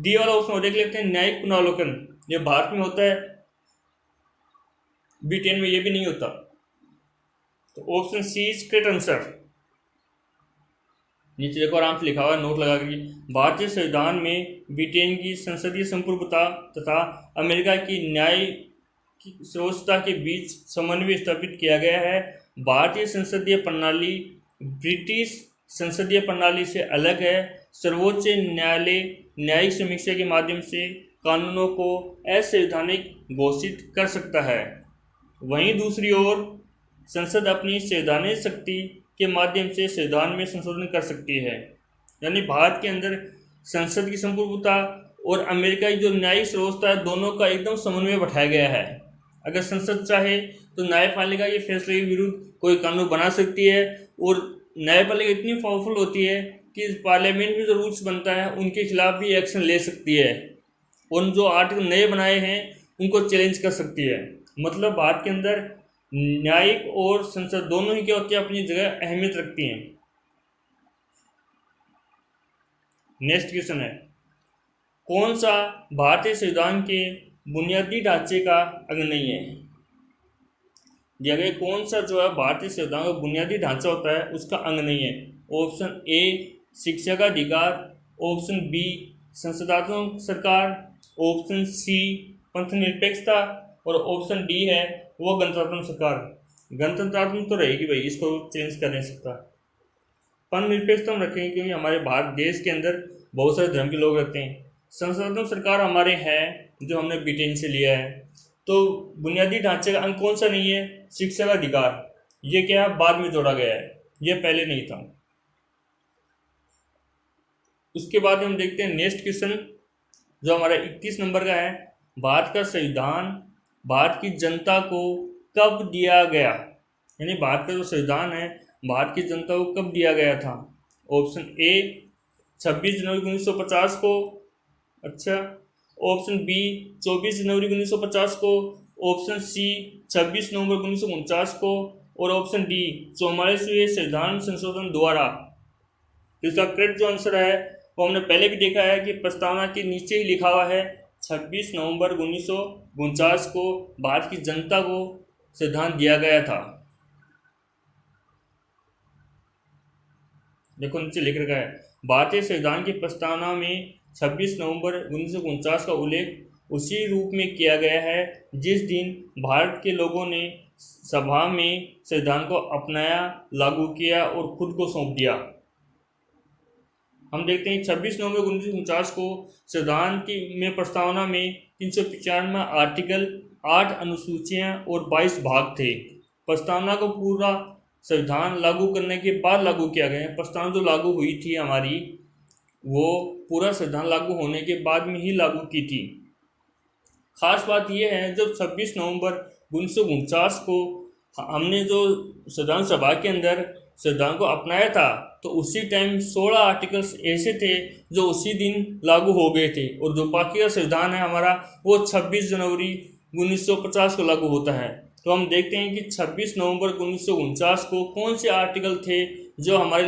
डी वाला ऑप्शन देख लेते हैं, न्यायिक पुनरावलोकन, ये भारत में होता है, ब्रिटेन में ये भी नहीं होता। तो option C is correct answer. नीचे देखो आराम से लिखा हुआ है, नोट लगा कर, भारतीय संविधान में ब्रिटेन की संसदीय संप्रभुता तथा अमेरिका की न्याय की व्यवस्था के बीच समन्वय स्थापित किया गया है। भारतीय संसदीय प्रणाली ब्रिटिश संसदीय प्रणाली से अलग है। सर्वोच्च न्यायालय न्यायिक समीक्षा के माध्यम से कानूनों को असंवैधानिक घोषित कर सकता है। वहीं दूसरी ओर संसद अपनी संवैधानिक शक्ति के माध्यम से संविधान में संशोधन कर सकती है। यानी भारत के अंदर संसद की संप्रभुता और अमेरिका की जो न्यायिक व्यवस्था है, दोनों का एकदम समन्वय बैठाया गया है। अगर संसद चाहे तो न्यायपालिका के फैसले के विरुद्ध कोई कानून बना सकती है, और न्यायपालिका इतनी पावरफुल होती है कि पार्लियामेंट में जो रूल्स बनता है उनके खिलाफ भी एक्शन ले सकती है, और जो आर्टिकल नए बनाए हैं उनको चैलेंज कर सकती है। मतलब भारत के अंदर न्यायिक और संसद दोनों ही क्या होती है, अपनी जगह अहमियत रखती हैं। नेक्स्ट क्वेश्चन है, कौन सा भारतीय संविधान के बुनियादी ढांचे का अंग नहीं है। दिया गया कौन सा जो है भारतीय संविधान का बुनियादी ढांचा होता है उसका अंग नहीं है। ऑप्शन ए, शिक्षा का अधिकार, ऑप्शन बी, संसदात्मक सरकार, ऑप्शन सी, पंथ निरपेक्षता, और ऑप्शन डी है वो गणतंत्रात्मक सरकार। गणतंत्रात्मक तो रहेगी भाई, इसको चेंज कर नहीं सकता। पंथ निरपेक्षता हम रखेंगे क्योंकि हमारे भारत देश के अंदर बहुत सारे धर्म के लोग रहते हैं। संसदात्मक सरकार हमारे हैं जो हमने ब्रिटेन से लिया है। तो बुनियादी ढांचे का अंग कौन सा नहीं है, शिक्षा का अधिकार, ये क्या बाद में जोड़ा गया है, ये पहले नहीं था। उसके बाद हम देखते हैं नेक्स्ट क्वेश्चन जो हमारा 31 नंबर का है, भारत का संविधान भारत की जनता को कब दिया गया। यानी भारत का जो संविधान है भारत की जनता को कब दिया गया था। ऑप्शन ए, 26 जनवरी 1950 को, अच्छा, ऑप्शन बी, 24 जनवरी 1950 को, ऑप्शन सी, 26 नवंबर 1949 को, और ऑप्शन डी, 44वें संविधान संशोधन द्वारा। इसका करेक्ट जो आंसर है वो हमने पहले भी देखा है कि प्रस्तावना के नीचे ही लिखा हुआ है 26 नवंबर 1949 को भारत की जनता को संविधान दिया गया था। देखो नीचे लिख रखा है, भारतीय संविधान की प्रस्तावना में 26 नवंबर 1949 का उल्लेख उसी रूप में किया गया है जिस दिन भारत के लोगों ने सभा में संविधान को अपनाया, लागू किया और खुद को सौंप दिया। हम देखते हैं 26 नवंबर 1949 को संविधान की में प्रस्तावना में 395 आर्टिकल, 8 अनुसूचियां और 22 भाग थे। प्रस्तावना को पूरा संविधान लागू करने के बाद लागू किया गया है। प्रस्तावना जो लागू हुई थी हमारी वो पूरा संविधान लागू होने के बाद में ही लागू की थी। खास बात यह है जब 26 नवंबर 1949 को हमने जो संविधान सभा के अंदर संविधान को अपनाया था तो उसी टाइम 16 आर्टिकल्स ऐसे थे जो उसी दिन लागू हो गए थे, और जो बाकी का संविधान है हमारा वो 26 जनवरी 1950 को लागू होता है। तो हम देखते हैं कि 26 नवंबर 1949 को कौन से आर्टिकल थे जो हमारे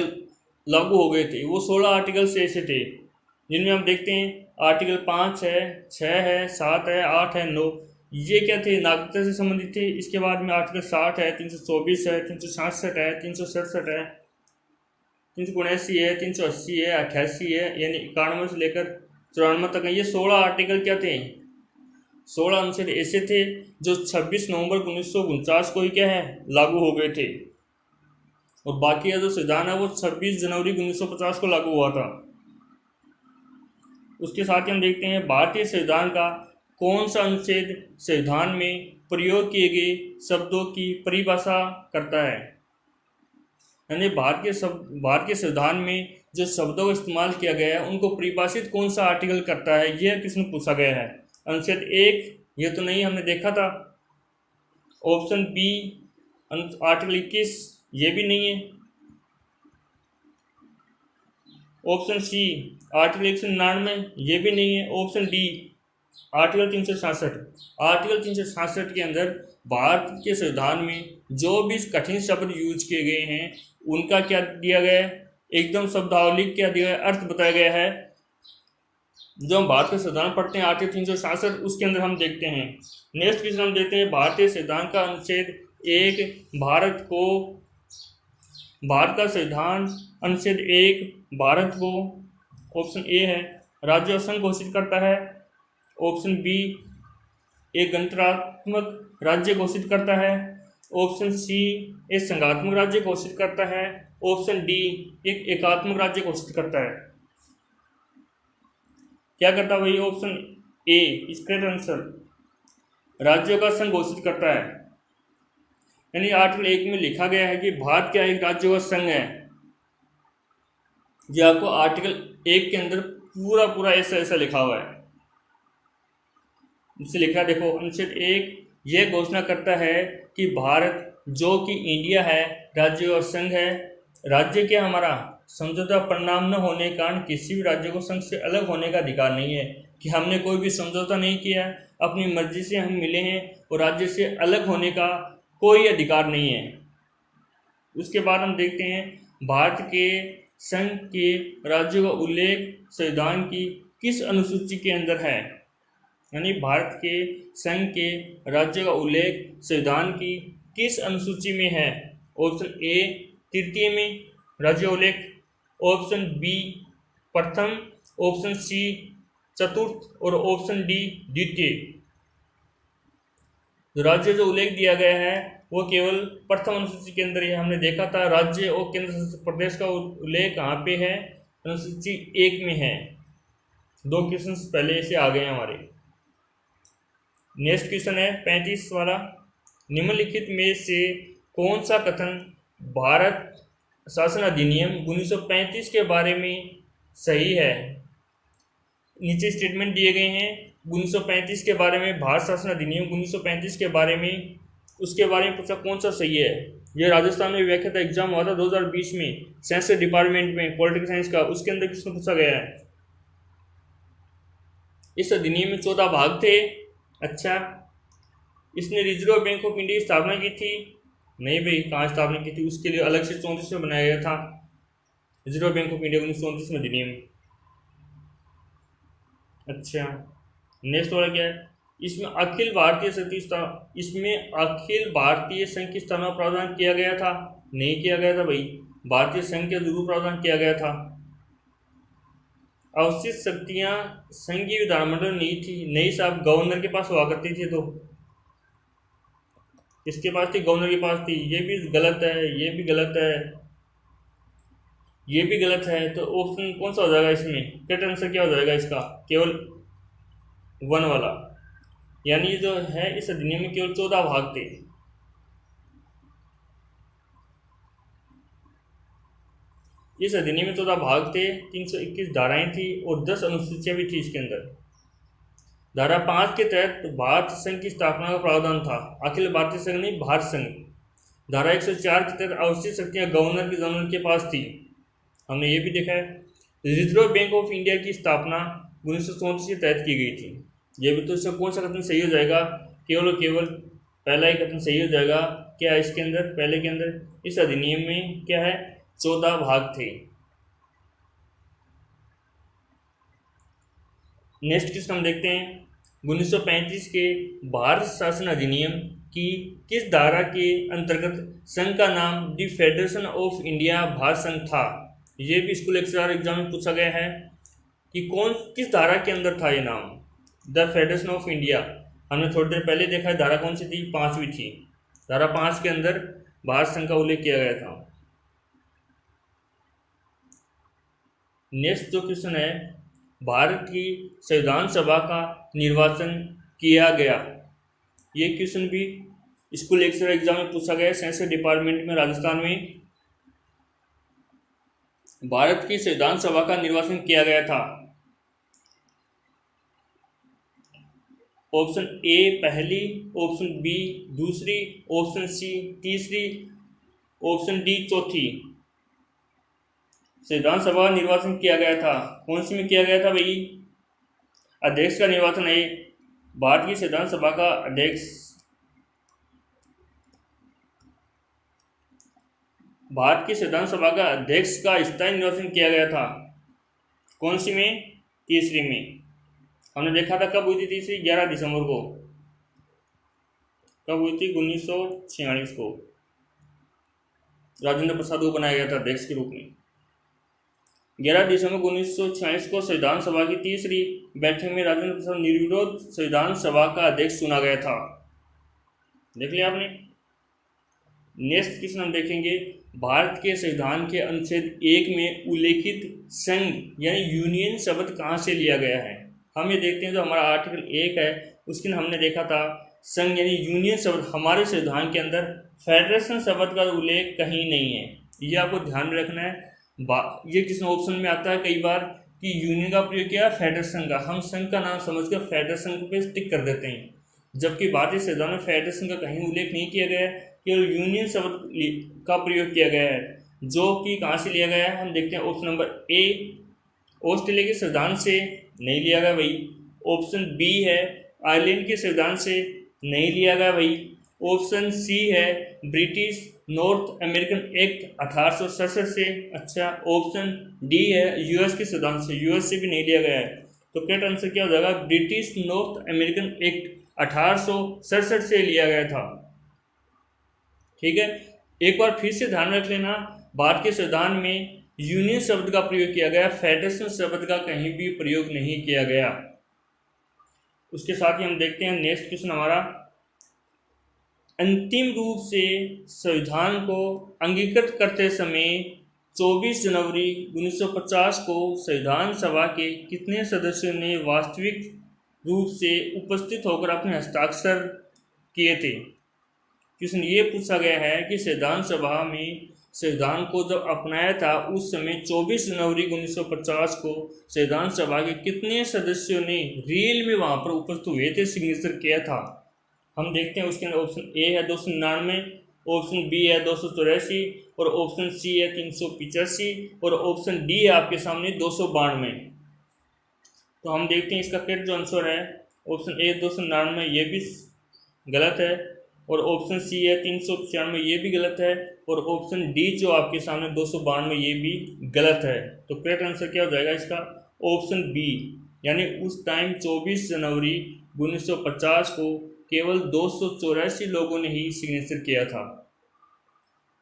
लागू हो गए थे। वो 16 आर्टिकल्स ऐसे थे जिनमें हम देखते हैं आर्टिकल 5 है, 6 है, 7 है, 8 है, 9, ये क्या थे, नागरिकता से संबंधित थे। इसके बाद में आर्टिकल 60 है, 324 है, 366 है, 367 है, 379 है, 380 है, 88 है, यानी 91 से लेकर 94 तक है। ये 16 आर्टिकल क्या थे, 16 अनुच्छेद ऐसे थे जो 26 नवंबर 1949 को ही क्या है लागू हो गए थे, और बाकी का जो संविधान है वो 26 जनवरी 1950 को लागू हुआ था। उसके साथ ही हम देखते हैं भारतीय संविधान का कौन सा अनुच्छेद संविधान में प्रयोग किए गए शब्दों की परिभाषा करता है, यानी भारतीय संविधान में जो शब्दों का इस्तेमाल किया गया है उनको परिभाषित कौन सा आर्टिकल करता है, यह किसने पूछा गया है। अनुच्छेद 1 ये तो नहीं, हमने देखा था। ऑप्शन बी आर्टिकल 21 ये भी नहीं है। ऑप्शन सी आर्टिकल 199 ये भी नहीं है। Option D article 366। आर्टिकल 366 के अंदर भारत के संविधान में जो भी कठिन शब्द यूज किए गए हैं उनका क्या दिया गया है, एकदम शब्दावली क्या दिया गया, अर्थ बताया गया है। जो हम भारत का संविधान पढ़ते हैं आर्टिकल 366 उसके अंदर हम देखते हैं। नेक्स्ट क्वेश्चन हम देखते हैं भारतीय संविधान का अनुच्छेद 1 भारत का संविधान अनुच्छेद 1 भारत को, ऑप्शन ए है, राज्य और संघ घोषित करता है। ऑप्शन बी एक गणतंत्रात्मक राज्य घोषित करता है। ऑप्शन सी एक संघात्मक राज्य घोषित करता है। ऑप्शन डी एक एकात्मक राज्य घोषित करता है। क्या करता है भाई, ऑप्शन ए इसका आंसर राज्यों का संघ घोषित करता है। यानी आर्टिकल 1 में लिखा गया है कि भारत क्या एक राज्यों का संघ है। ये आपको आर्टिकल 1 के अंदर पूरा ऐसा लिखा हुआ है। इससे लिखा देखो, अनुच्छेद 1 यह घोषणा करता है कि भारत जो कि इंडिया है राज्यों का संघ है। राज्य क्या हमारा समझौता परिणाम न होने के कारण किसी भी राज्य को संघ से अलग होने का अधिकार नहीं है, कि हमने कोई भी समझौता नहीं किया, अपनी मर्जी से हम मिले हैं और राज्य से अलग होने का कोई अधिकार नहीं है। उसके बाद हम देखते हैं भारत के संघ के राज्यों का उल्लेख संविधान की किस अनुसूची के अंदर है। यानी भारत के संघ के राज्यों का उल्लेख संविधान की किस अनुसूची में है। ऑप्शन ए तृतीय में राज्य उल्लेख, ऑप्शन बी प्रथम, ऑप्शन सी चतुर्थ और ऑप्शन डी द्वितीय। जो राज्य जो उल्लेख दिया गया है वो केवल प्रथम अनुसूची के अंदर है। हमने देखा था राज्य और केंद्र शासित प्रदेश का उल्लेख कहाँ पे है, अनुसूची 1 में है। 2 क्वेश्चन पहले से आ गए हमारे। नेक्स्ट क्वेश्चन है 35 वाला, निम्नलिखित में से कौन सा कथन भारत शासन अधिनियम 1935 के बारे में सही है। नीचे स्टेटमेंट दिए गए हैं 1935 के बारे में, भारत शासन अधिनियम 1935 के बारे में, उसके बारे में पूछा कौन सा सही है। यह राजस्थान में व्याख्यात एग्जाम हुआ था 2020 में, साइंस डिपार्टमेंट में पॉलिटिकल साइंस का, उसके अंदर किसमें पूछा गया है। इस अधिनियम में 14 भाग थे। अच्छा, इसने रिजर्व बैंक ऑफ इंडिया की स्थापना की थी? नहीं भाई, कहाँ स्थापना की थी, उसके लिए अलग से 34 में बनाया गया था रिजर्व बैंक ऑफ इंडिया 1934 में अधिनियम। अच्छा, नेक्स्ट वाला क्या है, इसमें अखिल भारतीय संघ की स्थापना प्रावधान किया गया था? नहीं किया गया था भाई, भारतीय संघ के जरूर प्रावधान किया गया था। अवशिष्ट शक्तियां संघीय विधानमंडल नहीं थी, नहीं साहब, गवर्नर के पास हुआ करती थी। तो किसके पास थी, गवर्नर के पास थी। ये भी गलत है, ये भी गलत है, ये भी गलत है। तो ऑप्शन कौन सा हो जाएगा इसमें, करेक्ट आंसर क्या हो जाएगा इसका, केवल 1 वाला। यानी जो है इस अधिनियम में केवल 14 भाग थे। इस अधिनियम में 14 भाग थे, 321 धाराएं थी और 10 अनुसूचियां भी थी इसके अंदर। धारा 5 के तहत भारत संघ की स्थापना का प्रावधान था, अखिल भारतीय संघ नहीं, भारत संघ। धारा 104 के तहत अवशिष्ट शक्तियां गवर्नर के पास थी, हमने ये भी देखा है। रिजर्व बैंक ऑफ इंडिया की स्थापना 1934 के तहत की गई थी। ये भी तो इसका कौन सा कथन सही हो जाएगा, केवल और केवल पहला ही कथन सही हो जाएगा। क्या इसके अंदर, पहले के अंदर इस अधिनियम में क्या है, 14 भाग थे। नेक्स्ट क्वेश्चन हम देखते हैं 1935 के भारत शासन अधिनियम की किस धारा के अंतर्गत संघ का नाम the federation of India Bharat संघ था। ये भी स्कूल एग्जाम में पूछा गया है कि कौन किस धारा के अंदर था ये नाम द फेडरेशन ऑफ इंडिया। हमने थोड़ी देर पहले देखा है धारा कौन सी थी, 5वीं थी। धारा 5 के अंदर भारत संघ का उल्लेख किया गया था। नेक्स्ट जो क्वेश्चन है, भारत की संविधान सभा का निर्वाचन किया गया। ये क्वेश्चन भी स्कूल एग्जाम में पूछा गया, साइंस डिपार्टमेंट में राजस्थान में। भारत की संविधान सभा का निर्वाचन किया गया था। ऑप्शन ए पहली, ऑप्शन बी दूसरी, ऑप्शन सी तीसरी, ऑप्शन डी चौथी। संविधान सभा निर्वाचन किया गया था, कौन सी में किया गया था भाई? अध्यक्ष का निर्वाचन है। भारत की संविधान सभा का अध्यक्ष, भारत की संविधान सभा का अध्यक्ष का स्थायी निर्वाचन किया गया था, कौन सी में? तीसरी में। हमने देखा था कब हुई थी तीसरी? 11 दिसंबर को। कब हुई थी? 1946 को राजेंद्र प्रसाद को बनाया गया था अध्यक्ष के रूप में। 11 दिसंबर 1946 को संविधान सभा की तीसरी बैठक में राजेंद्र प्रसाद निर्विरोध संविधान सभा का अध्यक्ष चुना गया था। देख लिया आपने। नेक्स्ट क्वेश्चन हम देखेंगे, भारत के संविधान के अनुच्छेद 1 में उल्लेखित संघ यानी यूनियन शब्द कहाँ से लिया गया है। हम ये देखते हैं जो हमारा आर्टिकल 1 है उसके हमने देखा था संघ यानी यूनियन शब्द, हमारे संविधान के अंदर फेडरेशन शब्द का उल्लेख कहीं नहीं है। ये आपको ध्यान में रखना है। ये किसी ऑप्शन में आता है कई बार कि यूनियन का प्रयोग किया, फेडरेशन का, हम संघ का नाम समझकर फेडरेशन पे टिक कर देते हैं, जबकि भारतीय संविधान में फेडरेशन का कहीं उल्लेख नहीं किया गया है, केवल यूनियन शब्द का प्रयोग किया गया है, जो कि कहाँ से लिया गया है। हम देखते हैं ऑप्शन नंबर ए ऑस्ट्रेलिया के संविधान से नहीं लिया गया भाई। ऑप्शन बी है आयरलैंड के संविधान से नहीं लिया गया भाई। ऑप्शन सी है ब्रिटिश नॉर्थ अमेरिकन एक्ट 1867 से। अच्छा, ऑप्शन डी है यूएस के संविधान से, यूएस से भी नहीं लिया गया है। तो करेक्ट आंसर क्या हो जाएगा? ब्रिटिश नॉर्थ अमेरिकन एक्ट 1867 से लिया गया था। ठीक है, एक बार फिर से ध्यान रख लेना, भारत के संविधान में यूनियन शब्द का प्रयोग किया गया, फेडरेशन शब्द का कहीं भी प्रयोग नहीं किया गया। उसके साथ ही हम देखते हैं नेक्स्ट क्वेश्चन हमारा, अंतिम रूप से संविधान को अंगीकृत करते समय 24 जनवरी 1950 को संविधान सभा के कितने सदस्यों ने वास्तविक रूप से उपस्थित होकर अपने हस्ताक्षर किए थे। क्वेश्चन ये पूछा गया है कि संविधान सभा में संविधान को जब अपनाया था उस समय 24 जनवरी 1950 को संविधान सभा के कितने सदस्यों ने रियल में वहाँ पर उपस्थित हुए थे, सिग्नेचर किया था। हम देखते हैं उसके अंदर ऑप्शन ए है 299, ऑप्शन बी है 284 और ऑप्शन सी है 385 और ऑप्शन डी है आपके सामने 292। तो हम देखते हैं इसका करेक्ट जो आंसर है ऑप्शन ए 299 ये भी गलत है, और ऑप्शन सी है 395 ये भी गलत है, और ऑप्शन डी जो आपके सामने 292 ये भी गलत है। तो करेक्ट आंसर क्या हो जाएगा इसका? ऑप्शन बी, यानी उस टाइम 24 जनवरी 1950 को केवल 284 लोगों ने ही सिग्नेचर किया था,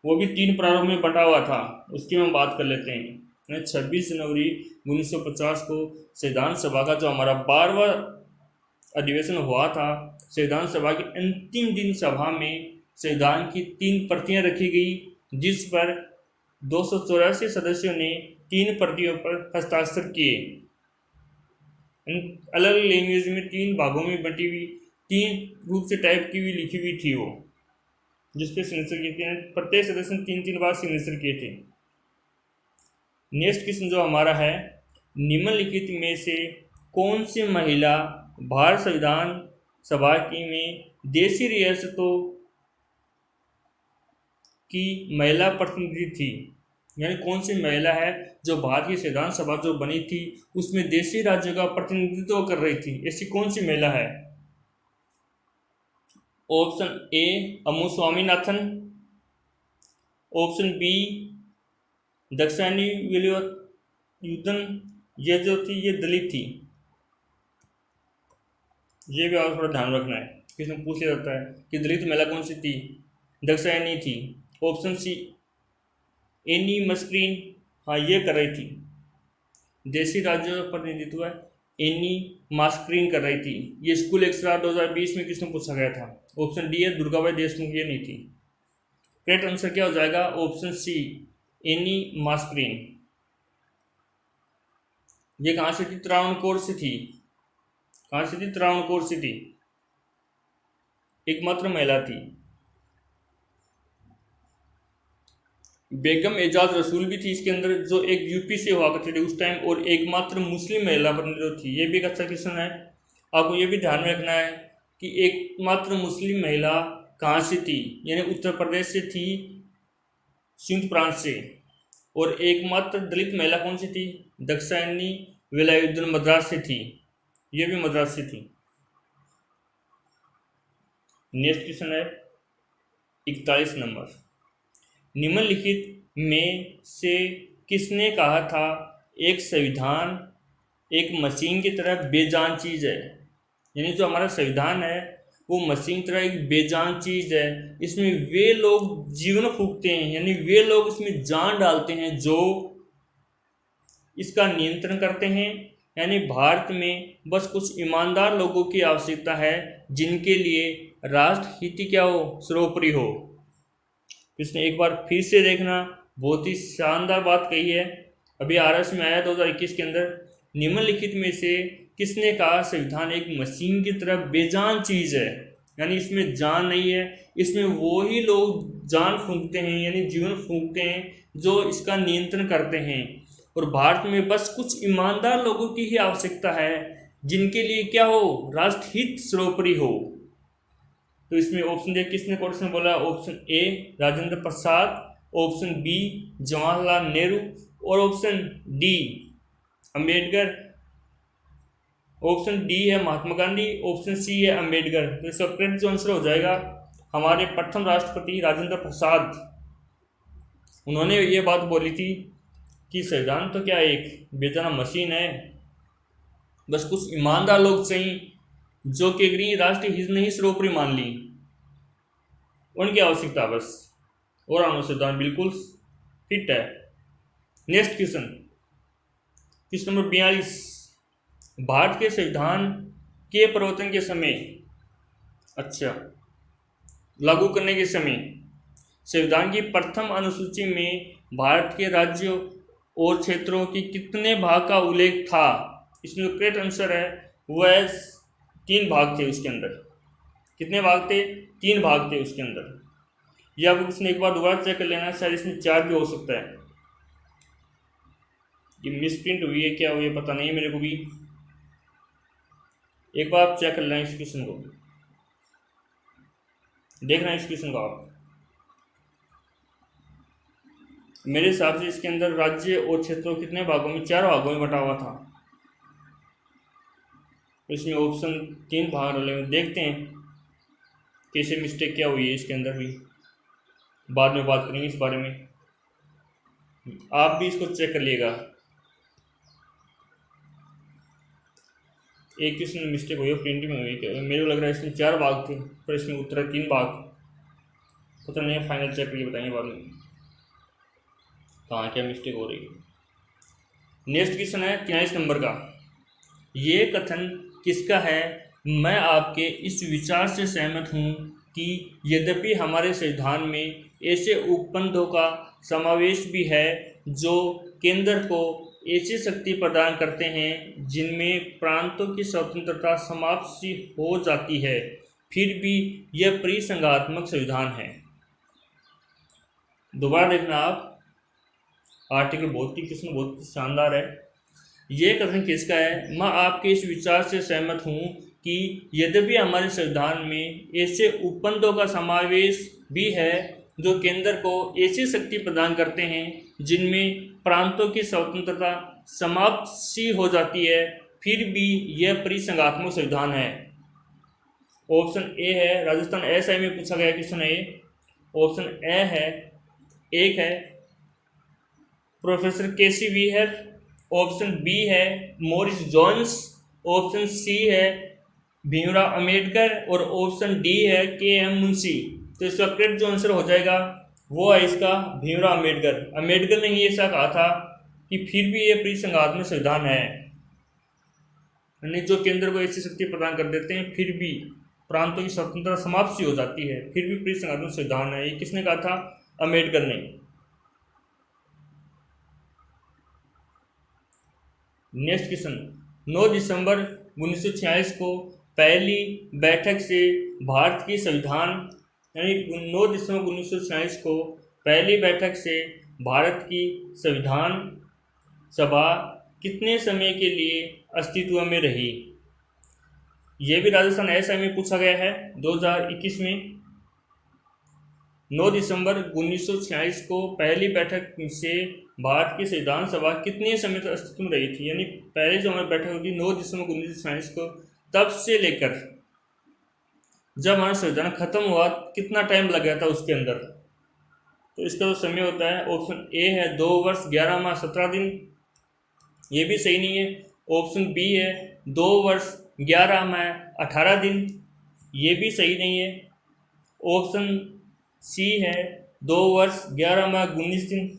वो भी 3 प्रारूप में बंटा हुआ था। उसकी हम बात कर लेते हैं। 26 जनवरी 1950 को संविधान सभा का जो हमारा 12वां अधिवेशन हुआ था, संविधान सभा के अंतिम दिन सभा में संविधान की 3 प्रतियां रखी गई, जिस पर 284 सदस्यों ने 3 प्रतियों पर हस्ताक्षर किए। अलग अलग लैंग्वेज में 3 भागों में बटी हुई, 3 रूप से टाइप की हुई लिखी हुई थी वो, जिसपे सिग्नेचर किए थे। प्रत्येक सदस्य ने 3-3 बार सिग्नेचर किए थे। नेक्स्ट क्वेश्चन जो हमारा है, निम्नलिखित में से कौन सी महिला भारत संविधान सभा की में देशी रियासतों की महिला प्रतिनिधि थी, यानी कौन सी महिला है जो भारत की संविधान सभा जो बनी थी उसमें देशी राज्यों का प्रतिनिधित्व कर रही थी, ऐसी कौन सी महिला है? Option A Ammu Swaminathan, option B दक्षिणी विलियम, ये जो थी ये दलित थी। ये भी आपको थोड़ा ध्यान रखना है, किसमें पूछ लिया जाता है कि दलित महिला कौन सी थी, दक्षायनी थी। ऑप्शन सी एनी मस्क्रीन, हाँ ये कर रही थी। देशी राज्यों का प्रतिनिधित्व एनी मास्क्रीन कर रही थी। ये स्कूल एक्स्ट्रा 2020 में किसने पूछा गया था? ऑप्शन डी है दुर्गाबाई देशमुख, ये नहीं थी। करेक्ट आंसर क्या हो जाएगा? ऑप्शन सी एनी मास्क्रीन। ये कहाँ से थी? त्रावणकोर से थी। कहाँ से थी? त्रावणकोर से थी। एकमात्र महिला थी। बेगम एजाज रसूल भी थी इसके अंदर, जो एक यूपी से हुआ करती थी उस टाइम, और एकमात्र मुस्लिम महिला प्रतिनिधि थी। ये भी एक अच्छा क्वेश्चन है। आपको ये भी ध्यान में रखना है कि एकमात्र मुस्लिम महिला कहाँ से थी, यानी उत्तर प्रदेश से थी, सिंध प्रांत से। और एकमात्र दलित महिला कौन सी थी? दक्षायनी वेलायुद्दीन मद्रास से थी। ये भी मद्रास से थी। नेक्स्ट क्वेश्चन है 41 नंबर। निम्नलिखित में से किसने कहा था एक संविधान एक मशीन की तरह बेजान चीज़ है? यानी जो हमारा संविधान है वो मशीन की तरह एक बेजान चीज़ है। इसमें वे लोग जीवन फूंकते हैं, यानी वे लोग इसमें जान डालते हैं जो इसका नियंत्रण करते हैं। यानी भारत में बस कुछ ईमानदार लोगों की आवश्यकता है जिनके लिए राष्ट्र हित क्या हो, सर्वोपरि हो। इसने एक बार फिर से देखना, बहुत ही शानदार बात कही है। अभी आरएस में आया 2021 के अंदर। निम्नलिखित में से किसने कहा संविधान एक मशीन की तरह बेजान चीज़ है? यानी इसमें जान नहीं है, इसमें वो ही लोग जान फूंकते हैं, यानी जीवन फूंकते हैं जो इसका नियंत्रण करते हैं। और भारत में बस कुछ ईमानदार लोगों की ही आवश्यकता है जिनके लिए क्या हो, राष्ट्र हित सर्वोपरि हो। तो इसमें ऑप्शन दे किसने क्वेश्चन बोला? Option A Rajendra Prasad, option B Jawaharlal Nehru, और option D Ambedkar. Option D है महात्मा गांधी, ऑप्शन सी है अंबेडकर। तो इसका करेक्ट जो आंसर हो जाएगा हमारे प्रथम राष्ट्रपति राजेंद्र प्रसाद। उन्होंने ये बात बोली थी कि संविधान तो क्या एक बेजाना मशीन है, बस कुछ ईमानदार लोग चाहिए जो कि अग्री राष्ट्रीय हित नहीं सर्वोपरि मान ली, उनकी आवश्यकता बस, और अनुसंधान बिल्कुल फिट है। Next question, question number 42। Bharat के संविधान के प्रवर्तन के समय, लागू करने के समय संविधान की प्रथम अनुसूची में भारत के राज्यों और क्षेत्रों की कितने भाग का उल्लेख था? इसमें जो करेक्ट आंसर है वह 3 भाग थे। उसके अंदर कितने भाग थे? 3 भाग थे उसके अंदर। या आपको किसने एक बार दोबारा चेक कर लेना, शायद इसमें 4 भी हो सकता है। ये मिसप्रिंट हुई है क्या हुई है पता नहीं मेरे को भी, एक बार आप चेक कर लेना इस क्वेश्चन को, देखना इस क्वेश्चन को आप। मेरे हिसाब से इसके अंदर राज्य और क्षेत्रों कितने भागों में, 4 भागों में बटा हुआ था। इसमें ऑप्शन 3 भाग डाले हुए, देखते हैं कैसे मिस्टेक क्या हुई है इसके अंदर भी, बाद में बात करेंगे इस बारे में। आप भी इसको चेक कर लिएगा। एक क्वेश्चन में मिस्टेक हुई है, प्रिंटिंग में हुई है, मेरे को लग रहा है इसमें 4 भाग थे पर इसमें उत्तर है 3 भाग। पता नहीं, फाइनल चेक करके बताएंगे बाद में कहाँ क्या मिस्टेक हो रही है। नेक्स्ट क्वेश्चन है 43 नंबर का। ये कथन किसका है? मैं आपके इस विचार से सहमत हूँ कि यद्यपि हमारे संविधान में ऐसे उपबंधों का समावेश भी है जो केंद्र को ऐसी शक्ति प्रदान करते हैं जिनमें प्रांतों की स्वतंत्रता समाप्त सी हो जाती है, फिर भी यह परिसंघात्मक संविधान है। दोबारा देखना आप, आर्टिकल बहुत ही शानदार है। ये कथन किसका है? मैं आपके इस विचार से सहमत हूँ कि यद्यपि हमारे संविधान में ऐसे उपबंधों का समावेश भी है जो केंद्र को ऐसी शक्ति प्रदान करते हैं जिनमें प्रांतों की स्वतंत्रता समाप्त सी हो जाती है, फिर भी यह परिसंघात्मक संविधान है। ऑप्शन ए है, राजस्थान एसआई में पूछा गया क्वेश्चन है ये। ऑप्शन ए है, एक है प्रोफेसर केसी वीहर, ऑप्शन बी है मॉरिस जोन्स, ऑप्शन सी है भीमराव अंबेडकर और ऑप्शन डी है के एम मुंशी। तो इसका करेक्ट जो आंसर हो जाएगा वो है इसका भीमराव अंबेडकर। अंबेडकर ने ही ऐसा कहा था कि फिर भी ये परिसंघात्मक संविधान है, यानी जो केंद्र को ऐसी शक्ति प्रदान कर देते हैं फिर भी प्रांतों की स्वतंत्रता समाप्त सी हो जाती है, फिर भी परिसंघात्मक संविधान है। ये किसने कहा था? अंबेडकर ने। नेक्स्ट क्वेश्चन, 9 दिसंबर 1946 को पहली बैठक से भारत की संविधान, यानी 9 दिसंबर 1946 को पहली बैठक से भारत की संविधान सभा कितने समय के लिए अस्तित्व में रही? यह भी राजस्थान ऐसा में पूछा गया है 2021 में। 9 दिसंबर 1946 को पहली बैठक से भारत की संविधान सभा कितने समय तक अस्तित्व में रही थी, यानी पहले जो हमारी बैठक हुई 9 दिसंबर 1946 को, तब से लेकर जब हमारा संविधान खत्म हुआ कितना टाइम लग गया था उसके अंदर। तो इसका जो समय होता है ऑप्शन ए है 2 वर्ष 11 माह 17 दिन, ये भी सही नहीं है। ऑप्शन बी है 2 वर्ष 11 माह 18 दिन, ये भी सही नहीं है। ऑप्शन सी है 2 वर्ष 11 माह 19 दिन,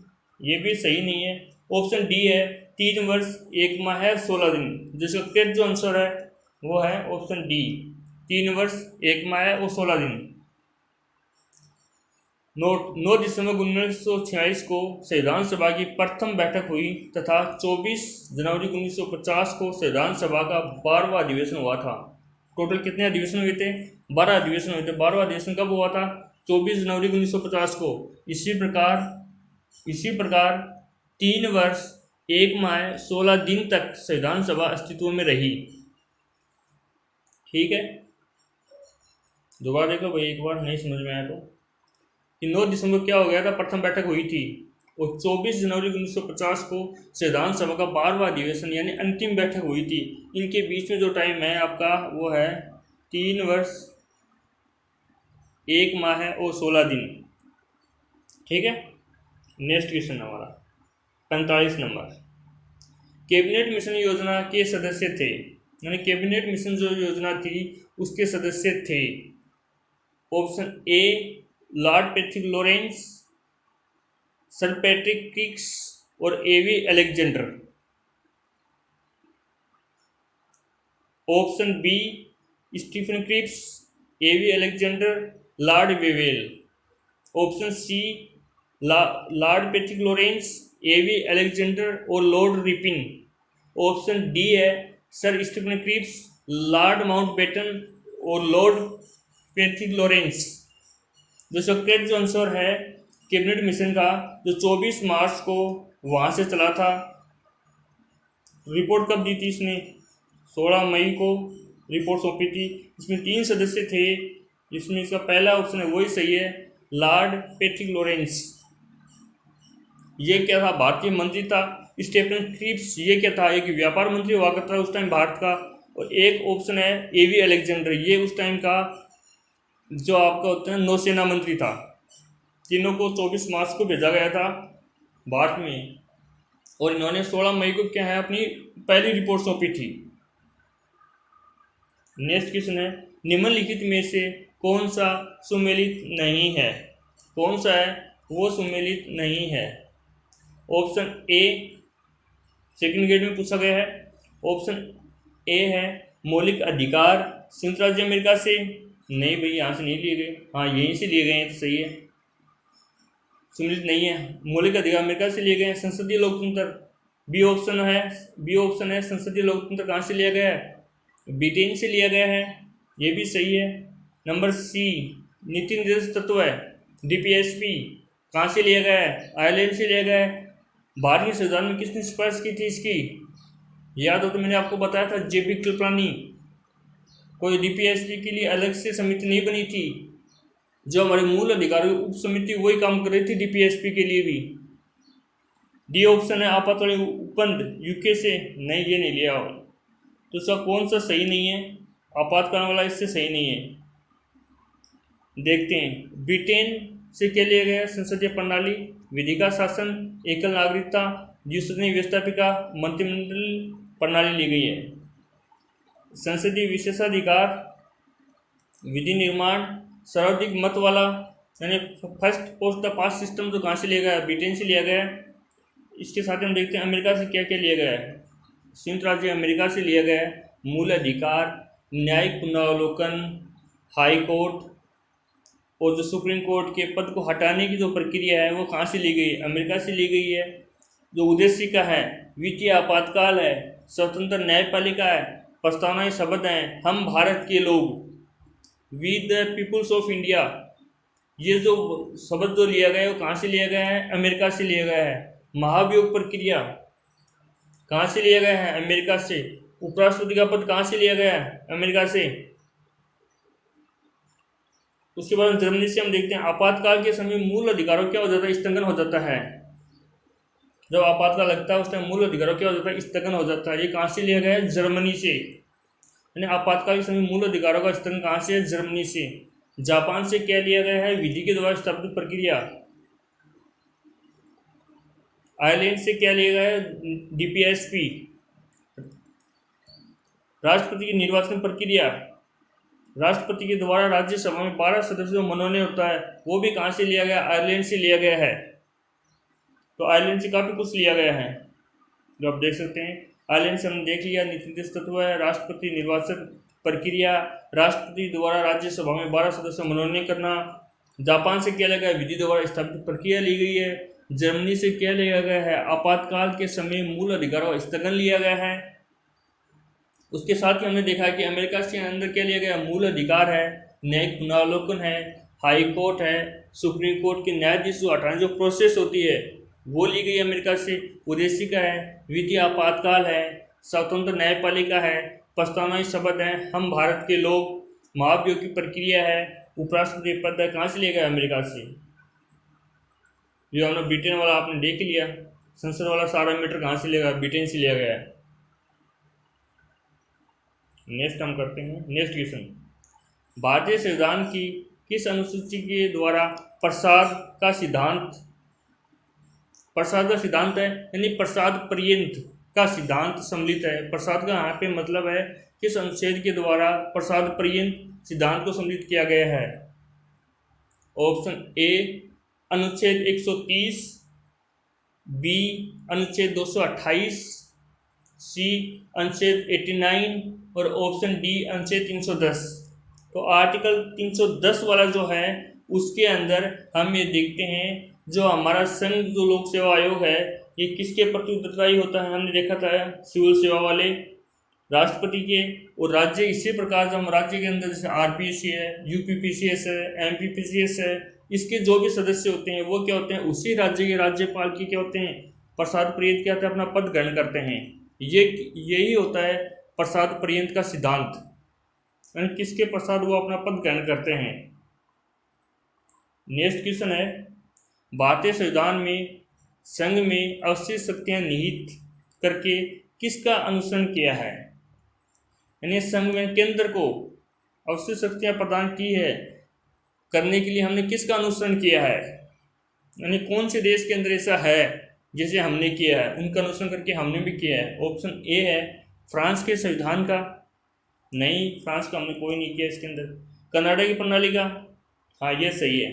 ये भी सही नहीं है। ऑप्शन डी है 3 वर्ष 1 माह है 16 दिन। जिसका करेक्ट जो आंसर है वो है ऑप्शन डी, 3 वर्ष 1 माह है और 16 दिन। 9 दिसंबर 1946 को संविधान सभा की प्रथम बैठक हुई तथा 24 जनवरी 1950 को संविधान सभा का 12वां अधिवेशन हुआ था। टोटल कितने अधिवेशन हुए थे? 12 अधिवेशन हुए थे। 12वां अधिवेशन कब हुआ था? 24 जनवरी 1950 को। इसी प्रकार 3 वर्ष 1 माह 16 दिन तक संविधान सभा अस्तित्व में रही। ठीक है, दोबारा देखो भाई, एक बार नहीं समझ में आया तो कि 9 दिसंबर क्या हो गया था, प्रथम बैठक हुई थी, और 24 जनवरी 1950 को संविधान सभा का 12वां अधिवेशन यानी अंतिम बैठक हुई थी। इनके बीच में जो टाइम है आपका वो है 3 वर्ष 1 माह है और 16 दिन। ठीक है, नेक्स्ट क्वेश्चन हमारा 45 नंबर। कैबिनेट मिशन योजना के सदस्य थे, यानी कैबिनेट मिशन जो योजना थी उसके सदस्य थे। Option A Lord Patrick Lawrence, Sir Patrick Cripps और AV Alexander. Option B Stephen Cripps, AV Alexander, Lord Wavell. Option C Lord Patrick Lawrence, AV Alexander और लॉर्ड रिपिन। ऑप्शन डी है Sir Stephen Cripps, Lord Mountbatten और Lord Patrick Lawrence. जो correct जो answer है cabinet mission का, जो 24 मार्च को वहाँ से चला था। रिपोर्ट कब दी थी इसने? 16 मई को रिपोर्ट सौंपी थी। इसमें 3 सदस्य थे, इसमें इसका पहला ऑप्शन है वही सही है, लॉर्ड पैट्रिक लॉरेंस। ये क्या था? भारतीय मंत्री था। स्टीफन क्रिप्स ये क्या था? एक व्यापार मंत्री हुआ करता था उस टाइम भारत का। और एक ऑप्शन है एवी अलेक्जेंडर, ये उस टाइम का जो आपका होता है नौसेना मंत्री था। तीनों को 24 मार्च को भेजा गया था भारत में, और इन्होंने 16 मई को क्या है अपनी पहली रिपोर्ट सौंपी थी। नेक्स्ट क्वेश्चन है, निम्नलिखित में से कौन सा सुमेलित नहीं है? कौन सा है वो सुमेलित नहीं है? ऑप्शन ए सेकंड ग्रेड में पूछा गया है। ऑप्शन ए है मौलिक अधिकार संयुक्त राज्य अमेरिका से। नहीं भाई, यहाँ से नहीं लिए गए, हाँ यहीं से लिए गए हैं तो सही है, सुमेलित नहीं है। मौलिक अधिकार अमेरिका से लिए गए हैं। संसदीय लोकतंत्र बी ऑप्शन है संसदीय लोकतंत्र कहाँ से लिया गया है? ब्रिटेन से लिया गया है, ये भी सही है। नंबर सी नीति निर्देश तत्व है डीपीएसपी, कहाँ से लिया गया है? आयरलैंड से लिया गया है। भारतीय संविधान में किसने सिफारिश की थी इसकी? याद हो तो मैंने आपको बताया था, जेबी कृपलानी। कोई डीपीएसपी के लिए अलग से समिति नहीं बनी थी, जो हमारे मूल अधिकारों की उप समिति वही काम कर रही थी डीपीएसपी के लिए भी। डी ऑप्शन है आपातकालीन उपबंध यूके से। नहीं, ये नहीं लिया। तो इसका कौन सा सही नहीं है? आपातकाल वाला इससे सही नहीं है। देखते हैं, ब्रिटेन से क्या लिया गया? संसदीय प्रणाली, विधि का शासन, एकल नागरिकता, द्विसदनीय व्यवस्थापिका, मंत्रिमंडल प्रणाली ली गई है। संसदीय विशेषाधिकार, विधि निर्माण, सर्वाधिक मत वाला, यानी first post the pass system जो कहाँ से लिया गया है, ब्रिटेन से लिया गया है। इसके साथ हम देखते हैं अमेरिका से क्या क्या लिया गया है। संयुक्त राज्य अमेरिका से लिया गया है मूल अधिकार, न्यायिक पुनरावलोकन, हाई कोर्ट और जो सुप्रीम कोर्ट के पद को हटाने की जो प्रक्रिया है वो कहाँ से ली गई है, अमेरिका से ली गई है। जो उद्देशिका है, वित्तीय आपातकाल है, स्वतंत्र न्यायपालिका है, प्रस्तावनाएं शब्द हैं, हम भारत के लोग, we the peoples of India. ये जो शब्द जो लिया गया है वो कहाँ से लिया गया है, अमेरिका से लिया गया है। महाभियोग प्रक्रिया कहाँ से लिया गया है, अमेरिका से। उपराष्ट्रपति का पद कहाँ से लिया गया है, अमेरिका से। उसके बाद जर्मनी से हम देखते हैं आपातकाल के समय मूल अधिकारों क्या हो जाता है, स्थगन हो जाता है। जब आपातकाल लगता है उस टाइम मूल अधिकारों क्या हो जाता है, स्थगन हो जाता है। ये कहाँ से लिया गया है, जर्मनी से। यानी आपातकाल के समय मूल अधिकारों का स्थगन कहाँ से है, जर्मनी से। जापान से क्या लिया गया है, विधि के द्वारा स्थापित प्रक्रिया। आयरलैंड से क्या लिया गया है, डीपीएसपी। राष्ट्रपति की निर्वाचन प्रक्रिया, राष्ट्रपति के द्वारा राज्यसभा में 12 सदस्यों का मनोनयन होता है, वो भी कहाँ से लिया गया, आयरलैंड से लिया गया है। तो आयरलैंड से काफ़ी कुछ लिया गया है जो आप देख सकते हैं। आयरलैंड से हमने देख लिया नीति निर्देश तत्व है, राष्ट्रपति निर्वाचन प्रक्रिया, राष्ट्रपति द्वारा राज्यसभा में 12 सदस्यों मनोनयन करना। जापान से क्या लिया गया, विधि द्वारा स्थापित प्रक्रिया ली गई है। जर्मनी से क्या लिया गया है, आपातकाल के समय मूल अधिकारों का स्थगन लिया गया है। उसके साथ ही हमने देखा कि अमेरिका से अंदर क्या लिया गया, मूल अधिकार है, न्यायिक पुनरावलोकन है, हाई कोर्ट है, सुप्रीम कोर्ट के न्यायाधीश जो हटाने जो प्रोसेस होती है वो ली गई अमेरिका से। उद्देशिका है, विधि आपातकाल है, स्वतंत्र न्यायपालिका है, प्रस्तावनाएं शब्द हैं, हम भारत के लोग, महाभियोग की प्रक्रिया है, उपराष्ट्रपति पद है, कहाँ से लिया गया, अमेरिका से। जो हमने ब्रिटेन वाला आपने देख लिया, संसद वाला सारा मीटर कहाँ से लिया गया, ब्रिटेन से लिया गया है। नेक्स्ट हम करते हैं, नेक्स्ट क्वेश्चन, भारतीय संविधान की किस अनुसूची के द्वारा प्रसाद का सिद्धांत, प्रसाद का सिद्धांत है यानी प्रसाद पर्यंत का सिद्धांत सम्मिलित है। प्रसाद का यहाँ पे मतलब है किस अनुच्छेद के द्वारा प्रसाद पर्यंत सिद्धांत को सम्मिलित किया गया है। ऑप्शन ए अनुच्छेद 130, बी अनुच्छेद 228, सी अनुच्छेद 89 और ऑप्शन डी अनुच्छेद 310। तो आर्टिकल 310 वाला जो है उसके अंदर हम ये देखते हैं जो हमारा संघ जो लोक सेवा आयोग है ये किसके प्रति उत्तरदायी होता है, हमने देखा था सिविल सेवा वाले राष्ट्रपति के। और राज्य इसी प्रकार जो हम राज्य के अंदर जैसे आरपीसी है, यूपीपीसीएस है, एमपीपीसीएस है, इसके जो भी सदस्य होते हैं वो क्या होते हैं, उसी राज्य के राज्यपाल के क्या होते हैं, प्रसाद पर्यंत क्या होता है, अपना पद ग्रहण करते हैं। यही होता है प्रसाद पर्यंत का सिद्धांत, यानी किसके प्रसाद वो अपना पद ग्रहण करते हैं। नेक्स्ट क्वेश्चन है, भारतीय संविधान में संघ में आवश्यक शक्तियां निहित करके किसका अनुसरण किया है, यानी संघ में केंद्र को आवश्यक शक्तियां प्रदान की है करने के लिए हमने किसका अनुसरण किया है, यानी कौन से देश के अंदर ऐसा है जिसे हमने किया है, उनका अनुसरण करके हमने भी किया है। ऑप्शन ए है फ्रांस के संविधान का, नहीं फ्रांस का हमने कोई नहीं किया इसके अंदर। कनाडा की प्रणाली का, हाँ ये सही है।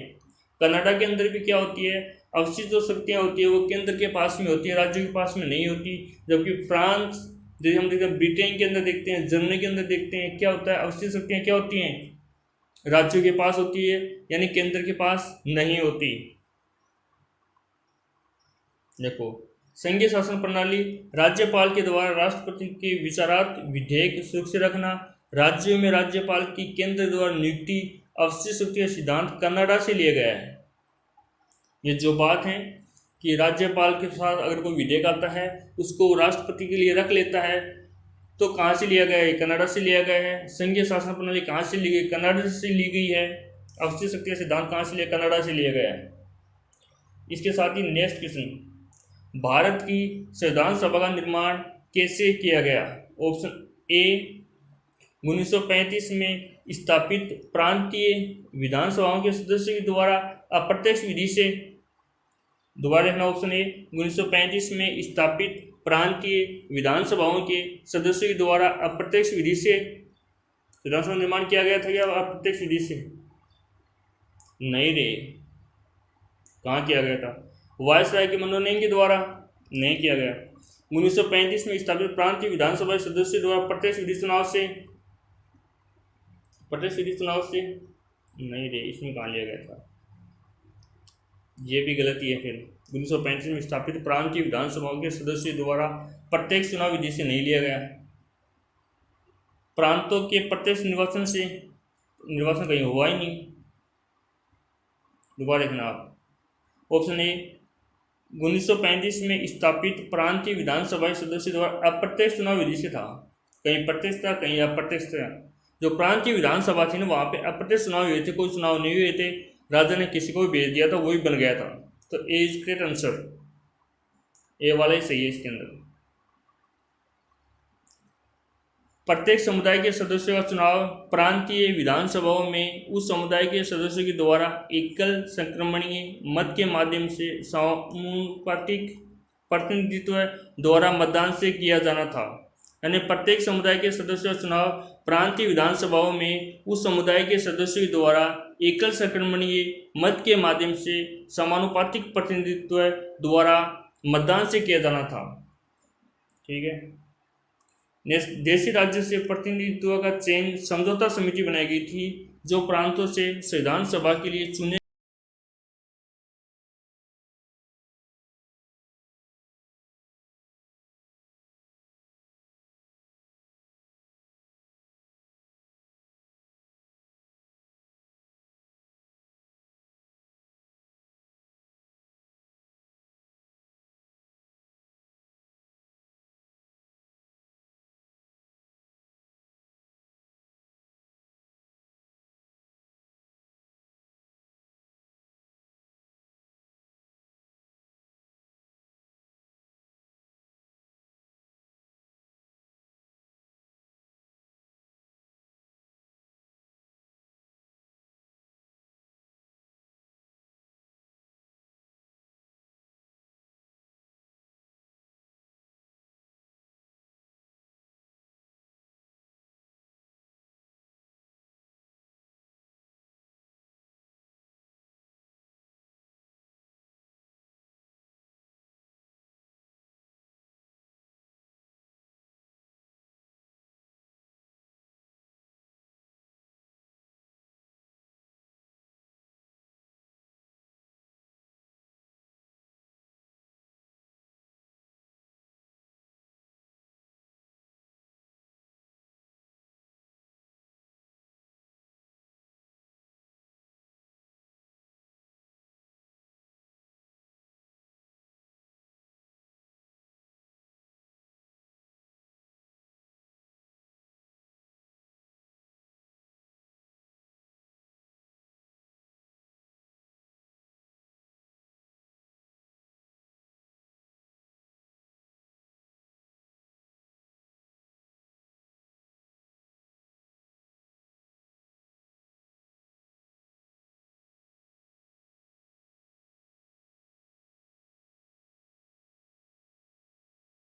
कनाडा के अंदर भी क्या होती है, अवशिष्ट जो शक्तियाँ होती है वो केंद्र के पास में होती है, राज्यों के पास में नहीं होती। जबकि फ्रांस जैसे हम देखते हैं, ब्रिटेन के अंदर देखते हैं, जर्मनी के अंदर देखते हैं, क्या होता है, अवशिष्ट शक्तियाँ क्या होती हैं, राज्यों के पास होती है, यानी केंद्र के पास नहीं होती। देखो, संघीय शासन प्रणाली, राज्यपाल के द्वारा राष्ट्रपति के विचारार्थ विधेयक सुरक्षित रखना, राज्यों में राज्यपाल की केंद्र द्वारा नियुक्ति, अवशिष्ट शक्तियाँ सिद्धांत कनाडा से लिया गया है। ये जो बात है कि राज्यपाल के साथ अगर कोई विधेयक आता है उसको राष्ट्रपति के लिए रख लेता है, तो कहाँ से लिया गया है, कनाडा से लिया गया है। संघीय शासन प्रणाली कहाँ से ली गई, कनाडा से ली गई है। अवशिष्ट शक्तियाँ सिद्धांत कहाँ से लिया, कनाडा से लिया गया है। इसके साथ ही नेक्स्ट क्वेश्चन, भारत की संविधान सभा का निर्माण कैसे किया गया। ऑप्शन ए 1935 में स्थापित प्रांतीय विधानसभाओं के सदस्यों के द्वारा अप्रत्यक्ष विधि से। दोबारा देखना, ऑप्शन ए 1935 में स्थापित प्रांतीय विधानसभाओं के सदस्यों के द्वारा अप्रत्यक्ष विधि से विधानसभा निर्माण किया गया था या अप्रत्यक्ष विधि से? नहीं रे, कहाँ किया गया था? वायसराय के मनोनयन के द्वारा नहीं किया गया। 1935 में स्थापित प्रांतीय विधानसभा सदस्यों द्वारा प्रत्यक्ष विधि चुनाव से नहीं रे, इसमें कहाँ लिया गया था? ये भी गलती है। फिर 1935 में स्थापित प्रांतीय विधानसभाओं के सदस्यों द्वारा प्रत्यक्ष चुनाव विधि से नहीं लिया गया। प्रांतों के प्रत्यक्ष निर्वाचन कहीं हुआ ही नहीं। दोबारा देखना आप। ऑप्शन ए, 1935 में स्थापित प्रांतीय विधानसभा सदस्यों द्वारा अप्रत्यक्ष चुनाव विधि से था। कहीं प्रत्यक्ष था, कहीं अप्रत्यक्ष था। जो प्रांतीय विधानसभा थी ना, वहाँ पे अप्रत्यक्ष चुनाव हुए थे, कोई चुनाव नहीं हुए थे। राजा ने किसी को भी भेज दिया था, वही बन गया था। तो ए इज करेक्ट आंसर, ए वाला ही सही है इसके अंदर। प्रत्येक समुदाय के सदस्यों का चुनाव प्रांतीय विधानसभाओं में उस समुदाय के सदस्यों के द्वारा एकल संक्रमणीय मत के माध्यम से समानुपातिक प्रतिनिधित्व द्वारा मतदान से किया जाना था। यानी प्रत्येक समुदाय के सदस्यों का चुनाव प्रांतीय विधानसभाओं में उस समुदाय के सदस्यों के द्वारा एकल संक्रमणीय मत के माध्यम से समानुपातिक प्रतिनिधित्व द्वारा मतदान से किया जाना था। ठीक है। देशी राज्य से प्रतिनिधित्व का चयन समझौता समिति बनाई गई थी, जो प्रांतों से संविधान सभा के लिए चुने